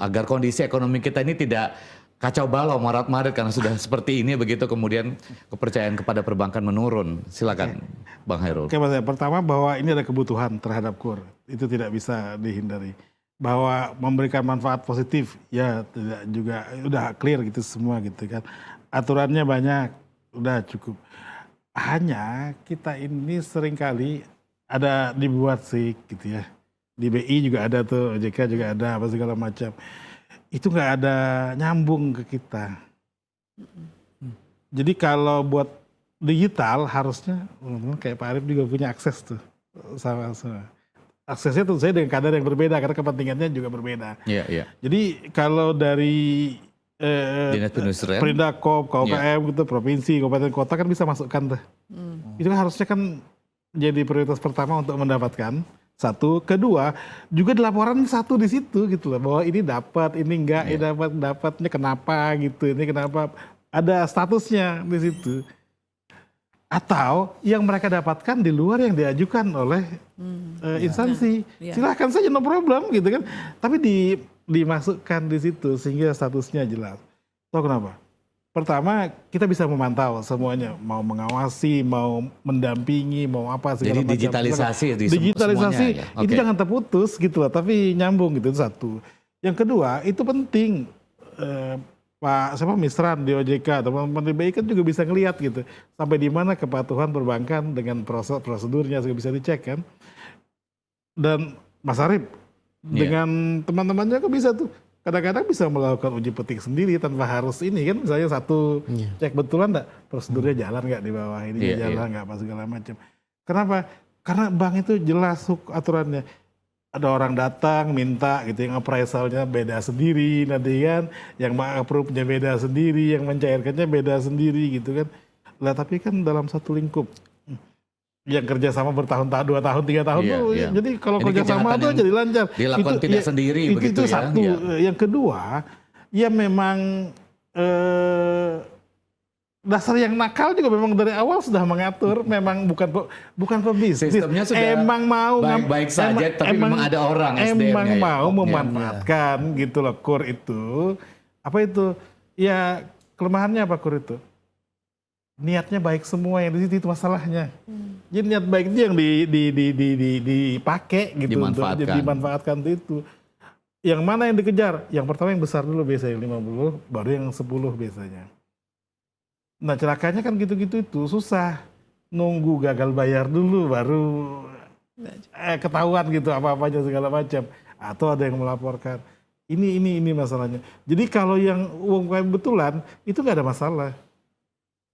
S1: agar kondisi ekonomi kita ini tidak kacau balau maret-maret karena sudah seperti ini, begitu kemudian kepercayaan kepada perbankan menurun. Silakan Bang Hairul.
S6: Oke Mas, pertama bahwa ini ada kebutuhan terhadap KUR, itu tidak bisa dihindari. Bahwa memberikan manfaat positif, ya tidak juga, udah clear gitu semua gitu kan. Aturannya banyak, udah cukup. Hanya kita ini seringkali ada dibuat sih gitu ya. Di BI juga ada tuh, OJK juga ada, apa segala macam. Itu nggak ada nyambung ke kita. Jadi kalau buat digital harusnya, kayak Pak Arief juga punya akses tuh. Sama-sama. Aksesnya tentu saja dengan kadar yang berbeda, karena kepentingannya juga berbeda. Jadi kalau dari
S1: Dinas Perindustrian,
S6: Perindakop, KUPM gitu, provinsi, kabupaten kota kan bisa masukkan tuh. Itu kan harusnya kan jadi prioritas pertama untuk mendapatkan. Satu, kedua juga di laporan satu di situ gitu loh, bahwa ini dapat, ini enggak, ini dapatnya kenapa gitu, ini kenapa, ada statusnya di situ. Atau yang mereka dapatkan di luar yang diajukan oleh instansi, silahkan saja no problem gitu kan, tapi dimasukkan di situ sehingga statusnya jelas. Tahu kenapa? Pertama, kita bisa memantau semuanya, mau mengawasi, mau mendampingi, mau apa segala macam.
S1: Jadi digitalisasi
S6: digitalisasi
S1: semuanya,
S6: itu jangan terputus gitu loh, tapi nyambung gitu, itu satu. Yang kedua, itu penting. Pak Misran di OJK, teman-teman di BI kan juga bisa ngelihat gitu, sampai di mana kepatuhan perbankan dengan prosedurnya juga bisa dicek kan. Dan Mas Arief dengan teman-temannya kan bisa tuh, kadang-kadang bisa melakukan uji petik sendiri tanpa harus ini kan, misalnya satu cek betulan enggak prosedurnya jalan nggak di bawah ini, jalan nggak apa segala macam. Kenapa? Karena bank itu jelas aturannya. Ada orang datang minta gitu, yang appraisalnya beda sendiri nanti kan, yang approve-nya beda sendiri, yang mencairkannya beda sendiri gitu kan. Lah tapi kan dalam satu lingkup. Yang kerjasama bertahun-tahun, 2 tahun, 3 tahun tuh, jadi kalau kerjasama tuh jadi lancar.
S1: Dilakukan itu, tidak sendiri begitu
S6: itu
S1: ya.
S6: Satu. Yang kedua, ya memang dasar yang nakal juga memang dari awal sudah mengatur, memang bukan pebisnis.
S1: Sistemnya sudah
S6: emang mau
S1: baik-baik saja, tapi memang ada orang SDM-nya
S6: emang
S1: ya,
S6: mau
S1: oknum.
S6: memanfaatkan gitu loh KUR itu. Apa itu? Ya kelemahannya apa KUR itu? Niatnya baik semua, yang di situ itu masalahnya. Jadi niat baik itu yang dipakai gitu untuk dimanfaatkan itu. Yang mana yang dikejar? Yang pertama yang besar dulu biasanya 50, baru yang 10 biasanya. Nah celakanya kan gitu-gitu itu susah. Nunggu gagal bayar dulu baru ketahuan gitu apa-apanya segala macam. Atau ada yang melaporkan. Ini masalahnya. Jadi kalau yang uang betulan itu nggak ada masalah.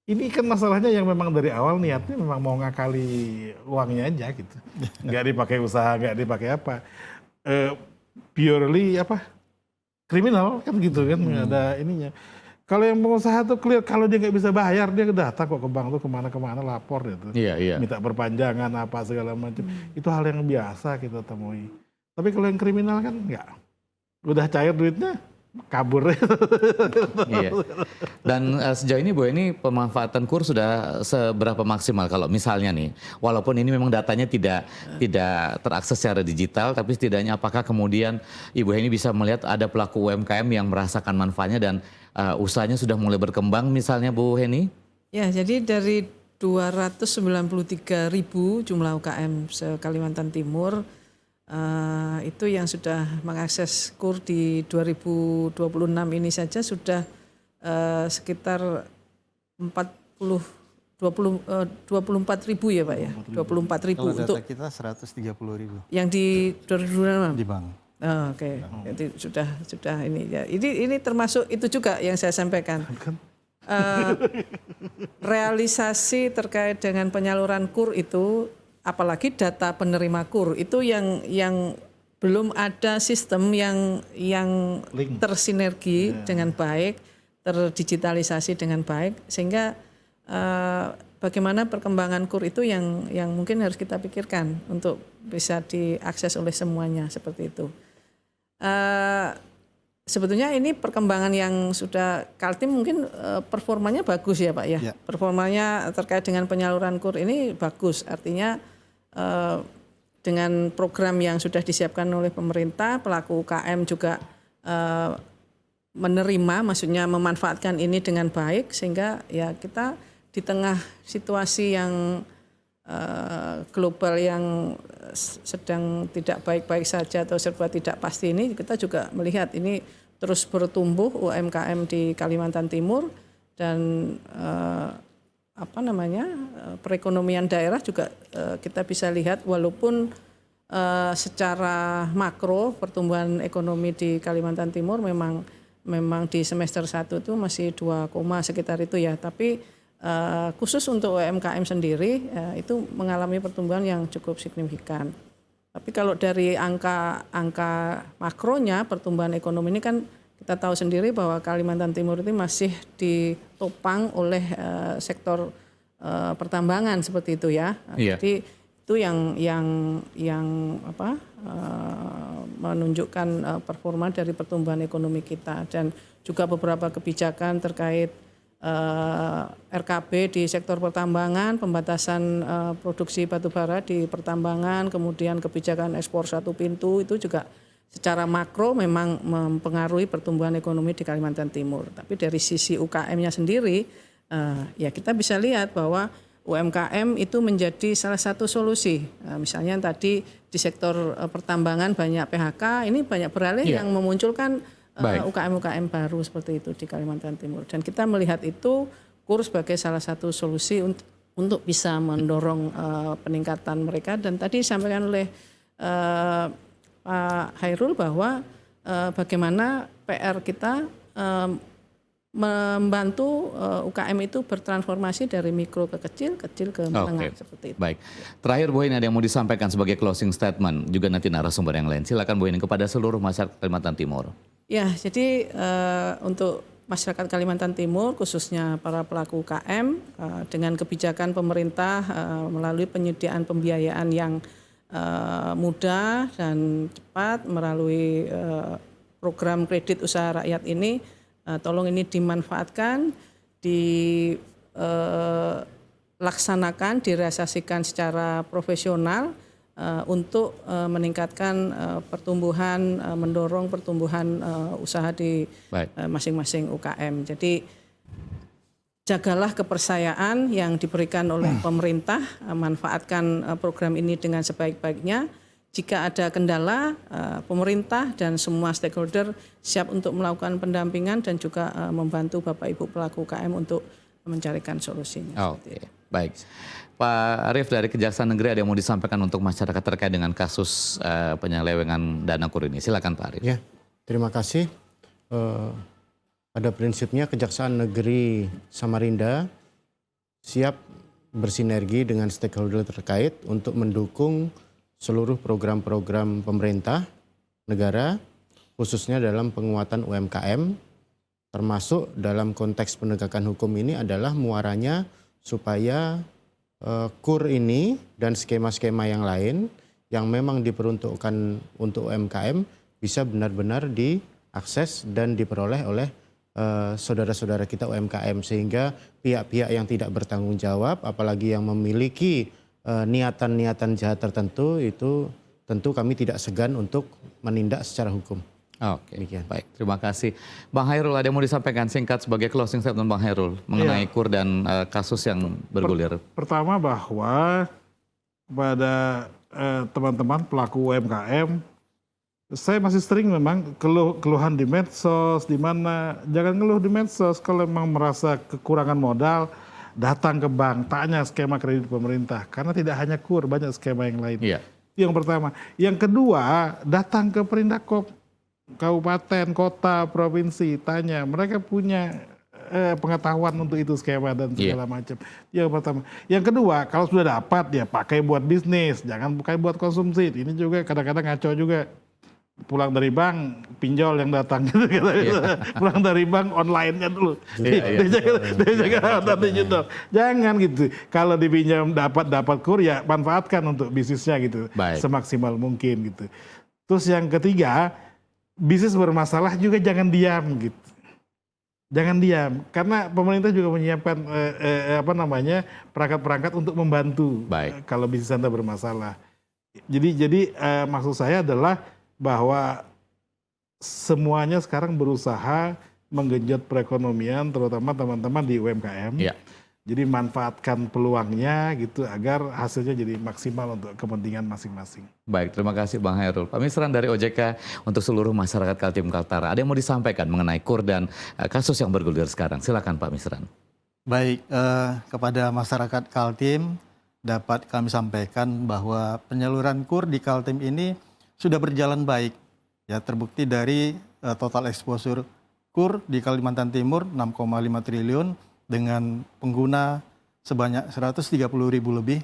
S6: Ini kan masalahnya yang memang dari awal niatnya memang mau ngakali uangnya aja gitu. Nggak dipakai usaha, nggak dipakai apa. Purely apa? Kriminal kan gitu kan, nggak ada ininya. Kalau yang pengusaha tuh clear, kalau dia nggak bisa bayar, dia datang kok ke bank tuh kemana-kemana lapor gitu.
S1: Iya.
S6: Minta perpanjangan apa segala macam. Itu hal yang biasa kita temui. Tapi kalau yang kriminal kan nggak. Udah cair duitnya, kabur.
S1: Iya. Dan sejauh ini Bu, ini pemanfaatan KUR sudah seberapa maksimal kalau misalnya nih, walaupun ini memang datanya tidak terakses secara digital, tapi setidaknya apakah kemudian Ibu Heni bisa melihat ada pelaku UMKM yang merasakan manfaatnya dan usahanya sudah mulai berkembang misalnya Bu Heni?
S3: Ya, jadi dari 293.000 jumlah UKM se-Kalimantan Timur, itu yang sudah mengakses KUR di 2026 ini saja sudah sekitar 24.000 ya Pak ya, 24.000
S2: Kalau
S3: untuk
S2: data kita 130.000
S3: yang di 2026.
S2: di bank.
S3: Oh, oke. Jadi sudah ini ya. Ini termasuk itu juga yang saya sampaikan. Realisasi terkait dengan penyaluran KUR itu, apalagi data penerima KUR itu yang belum ada sistem yang tersinergi dengan baik, terdigitalisasi dengan baik, sehingga bagaimana perkembangan KUR itu yang mungkin harus kita pikirkan untuk bisa diakses oleh semuanya seperti itu. Sebetulnya ini perkembangan yang sudah Kaltim mungkin performanya bagus ya Pak ya. Performanya terkait dengan penyaluran KUR ini bagus, artinya dengan program yang sudah disiapkan oleh pemerintah, pelaku UKM juga menerima, maksudnya memanfaatkan ini dengan baik, sehingga ya kita di tengah situasi yang global yang sedang tidak baik-baik saja atau serba tidak pasti ini, kita juga melihat ini terus bertumbuh UMKM di Kalimantan Timur dan perekonomian daerah juga kita bisa lihat walaupun secara makro pertumbuhan ekonomi di Kalimantan Timur memang di semester 1 itu masih 2, sekitar itu ya, tapi khusus untuk UMKM sendiri itu mengalami pertumbuhan yang cukup signifikan. Tapi kalau dari angka makronya pertumbuhan ekonomi ini kan kita tahu sendiri bahwa Kalimantan Timur itu masih ditopang oleh sektor pertambangan seperti itu ya. Jadi itu yang menunjukkan performa dari pertumbuhan ekonomi kita, dan juga beberapa kebijakan terkait RKB di sektor pertambangan, pembatasan produksi batubara di pertambangan, kemudian kebijakan ekspor satu pintu itu juga secara makro memang mempengaruhi pertumbuhan ekonomi di Kalimantan Timur. Tapi dari sisi UKM-nya sendiri, ya kita bisa lihat bahwa UMKM itu menjadi salah satu solusi. Misalnya tadi di sektor pertambangan banyak PHK, ini banyak beralih yang memunculkan UKM-UKM baru seperti itu di Kalimantan Timur. Dan kita melihat itu KUR sebagai salah satu solusi untuk bisa mendorong peningkatan mereka. Dan tadi disampaikan oleh Pak Hairul bahwa bagaimana PR kita membantu UKM itu bertransformasi dari mikro ke kecil ke menengah seperti itu.
S1: Baik. Terakhir Bu Heni, ada yang mau disampaikan sebagai closing statement, juga nanti narasumber yang lain. Silakan Bu Heni, kepada seluruh masyarakat Kalimantan Timur.
S3: Ya, jadi untuk masyarakat Kalimantan Timur khususnya para pelaku UKM dengan kebijakan pemerintah melalui penyediaan pembiayaan yang mudah dan cepat melalui program kredit usaha rakyat ini, tolong ini dimanfaatkan, laksanakan, direalisasikan secara profesional untuk meningkatkan pertumbuhan, mendorong pertumbuhan usaha di masing-masing UKM. Jadi jagalah kepercayaan yang diberikan oleh pemerintah, manfaatkan program ini dengan sebaik-baiknya. Jika ada kendala, pemerintah dan semua stakeholder siap untuk melakukan pendampingan dan juga membantu Bapak Ibu pelaku UKM untuk mencarikan solusinya.
S1: Oke, baik. Pak Arief dari Kejaksaan Negeri ada yang mau disampaikan untuk masyarakat terkait dengan kasus penyelewengan dana KUR ini. Silakan Pak Arief.
S5: Ya, terima kasih. Pada prinsipnya Kejaksaan Negeri Samarinda siap bersinergi dengan stakeholder terkait untuk mendukung seluruh program-program pemerintah negara, khususnya dalam penguatan UMKM, termasuk dalam konteks penegakan hukum ini adalah muaranya supaya KUR ini dan skema-skema yang lain yang memang diperuntukkan untuk UMKM bisa benar-benar diakses dan diperoleh oleh saudara-saudara kita UMKM, sehingga pihak-pihak yang tidak bertanggung jawab apalagi yang memiliki niatan-niatan jahat tertentu itu tentu kami tidak segan untuk menindak secara hukum.
S1: Oke, baik, terima kasih. Bang Hairul, ada yang mau disampaikan singkat sebagai closing statement Bang Hairul mengenai KUR dan kasus yang bergulir?
S6: Pertama bahwa pada teman-teman pelaku UMKM, saya masih sering memang keluhan di medsos, di mana jangan ngeluh di medsos. Kalau memang merasa kekurangan modal, datang ke bank, tanya skema kredit pemerintah. Karena tidak hanya KUR, banyak skema yang lain.
S1: Iya.
S6: Yang pertama. Yang kedua, datang ke Perindakop, kabupaten, kota, provinsi, tanya. Mereka punya pengetahuan untuk itu skema dan segala macam. Yang pertama. Yang kedua, kalau sudah dapat ya pakai buat bisnis, jangan pakai buat konsumsi. Ini juga kadang-kadang ngaco juga. Pulang dari bank, pinjol yang datang gitu. Pulang dari bank, online-nya dulu. Digital. Jangan gitu. Kalau dipinjam dapat KUR ya manfaatkan untuk bisnisnya gitu. Semaksimal mungkin gitu. Terus yang ketiga, bisnis bermasalah juga jangan diam gitu. Jangan diam, karena pemerintah juga menyiapkan perangkat-perangkat untuk membantu kalau bisnis Anda bermasalah. Jadi maksud saya adalah bahwa semuanya sekarang berusaha menggenjot perekonomian, terutama teman-teman di UMKM. Jadi manfaatkan peluangnya gitu agar hasilnya jadi maksimal untuk kepentingan masing-masing.
S1: Baik, terima kasih Bang Hairul. Pemisaran dari OJK untuk seluruh masyarakat Kaltim Kaltara. Ada yang mau disampaikan mengenai KUR dan kasus yang bergulir sekarang? Silakan Pak Misran.
S2: Baik, kepada masyarakat Kaltim dapat kami sampaikan bahwa penyaluran KUR di Kaltim ini sudah berjalan baik. Ya, terbukti dari total exposure KUR di Kalimantan Timur 6,5 triliun dengan pengguna sebanyak 130.000 lebih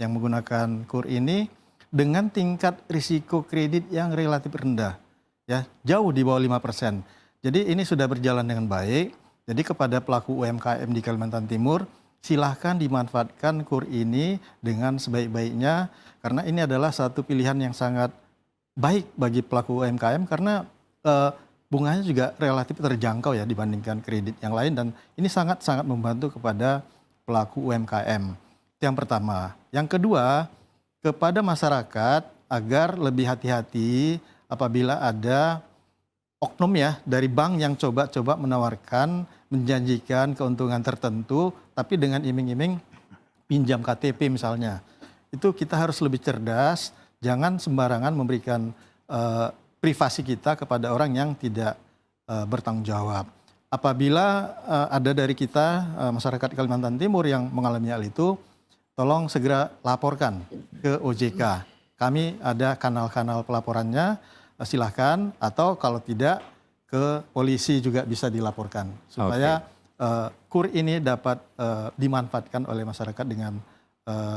S2: yang menggunakan KUR ini dengan tingkat risiko kredit yang relatif rendah. Ya, jauh di bawah 5%. Jadi ini sudah berjalan dengan baik. Jadi kepada pelaku UMKM di Kalimantan Timur, silahkan dimanfaatkan KUR ini dengan sebaik-baiknya karena ini adalah satu pilihan yang sangat baik bagi pelaku UMKM karena bunganya juga relatif terjangkau ya dibandingkan kredit yang lain dan ini sangat-sangat membantu kepada pelaku UMKM. Itu yang pertama. Yang kedua, kepada masyarakat agar lebih hati-hati apabila ada oknum ya dari bank yang coba-coba menawarkan, menjanjikan keuntungan tertentu tapi dengan iming-iming pinjam KTP misalnya. Itu kita harus lebih cerdas. Jangan sembarangan memberikan privasi kita kepada orang yang tidak bertanggung jawab. Apabila ada dari kita masyarakat Kalimantan Timur yang mengalami hal itu, tolong segera laporkan ke OJK. Kami ada kanal-kanal pelaporannya, silahkan. Atau kalau tidak, ke polisi juga bisa dilaporkan. Supaya KUR ini dapat dimanfaatkan oleh masyarakat dengan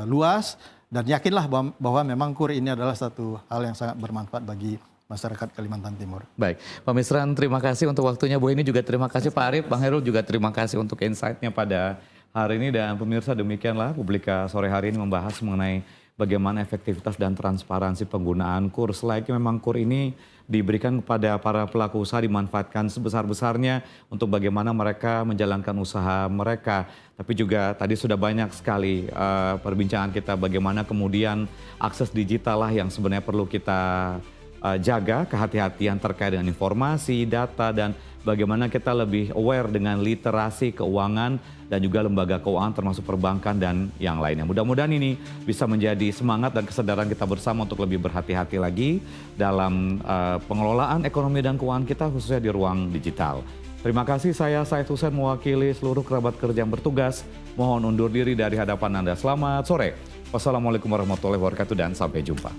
S2: luas. Dan yakinlah bahwa memang KUR ini adalah satu hal yang sangat bermanfaat bagi masyarakat Kalimantan Timur.
S1: Baik, Pak Misran terima kasih untuk waktunya. Bu ini juga terima kasih Pak Arief, Bang Hairul juga terima kasih untuk insight-nya pada hari ini. Dan pemirsa demikianlah Publika sore hari ini membahas mengenai bagaimana efektivitas dan transparansi penggunaan KUR. Selain memang KUR ini diberikan kepada para pelaku usaha, dimanfaatkan sebesar-besarnya untuk bagaimana mereka menjalankan usaha mereka. Tapi juga tadi sudah banyak sekali perbincangan kita bagaimana kemudian akses digital lah yang sebenarnya perlu kita jaga, kehati-hatian terkait dengan informasi, data, dan bagaimana kita lebih aware dengan literasi keuangan dan juga lembaga keuangan termasuk perbankan dan yang lainnya. Mudah-mudahan ini bisa menjadi semangat dan kesadaran kita bersama untuk lebih berhati-hati lagi dalam pengelolaan ekonomi dan keuangan kita khususnya di ruang digital. Terima kasih, saya Said Hussein mewakili seluruh kerabat kerja yang bertugas. Mohon undur diri dari hadapan Anda. Selamat sore. Wassalamualaikum warahmatullahi wabarakatuh dan sampai jumpa.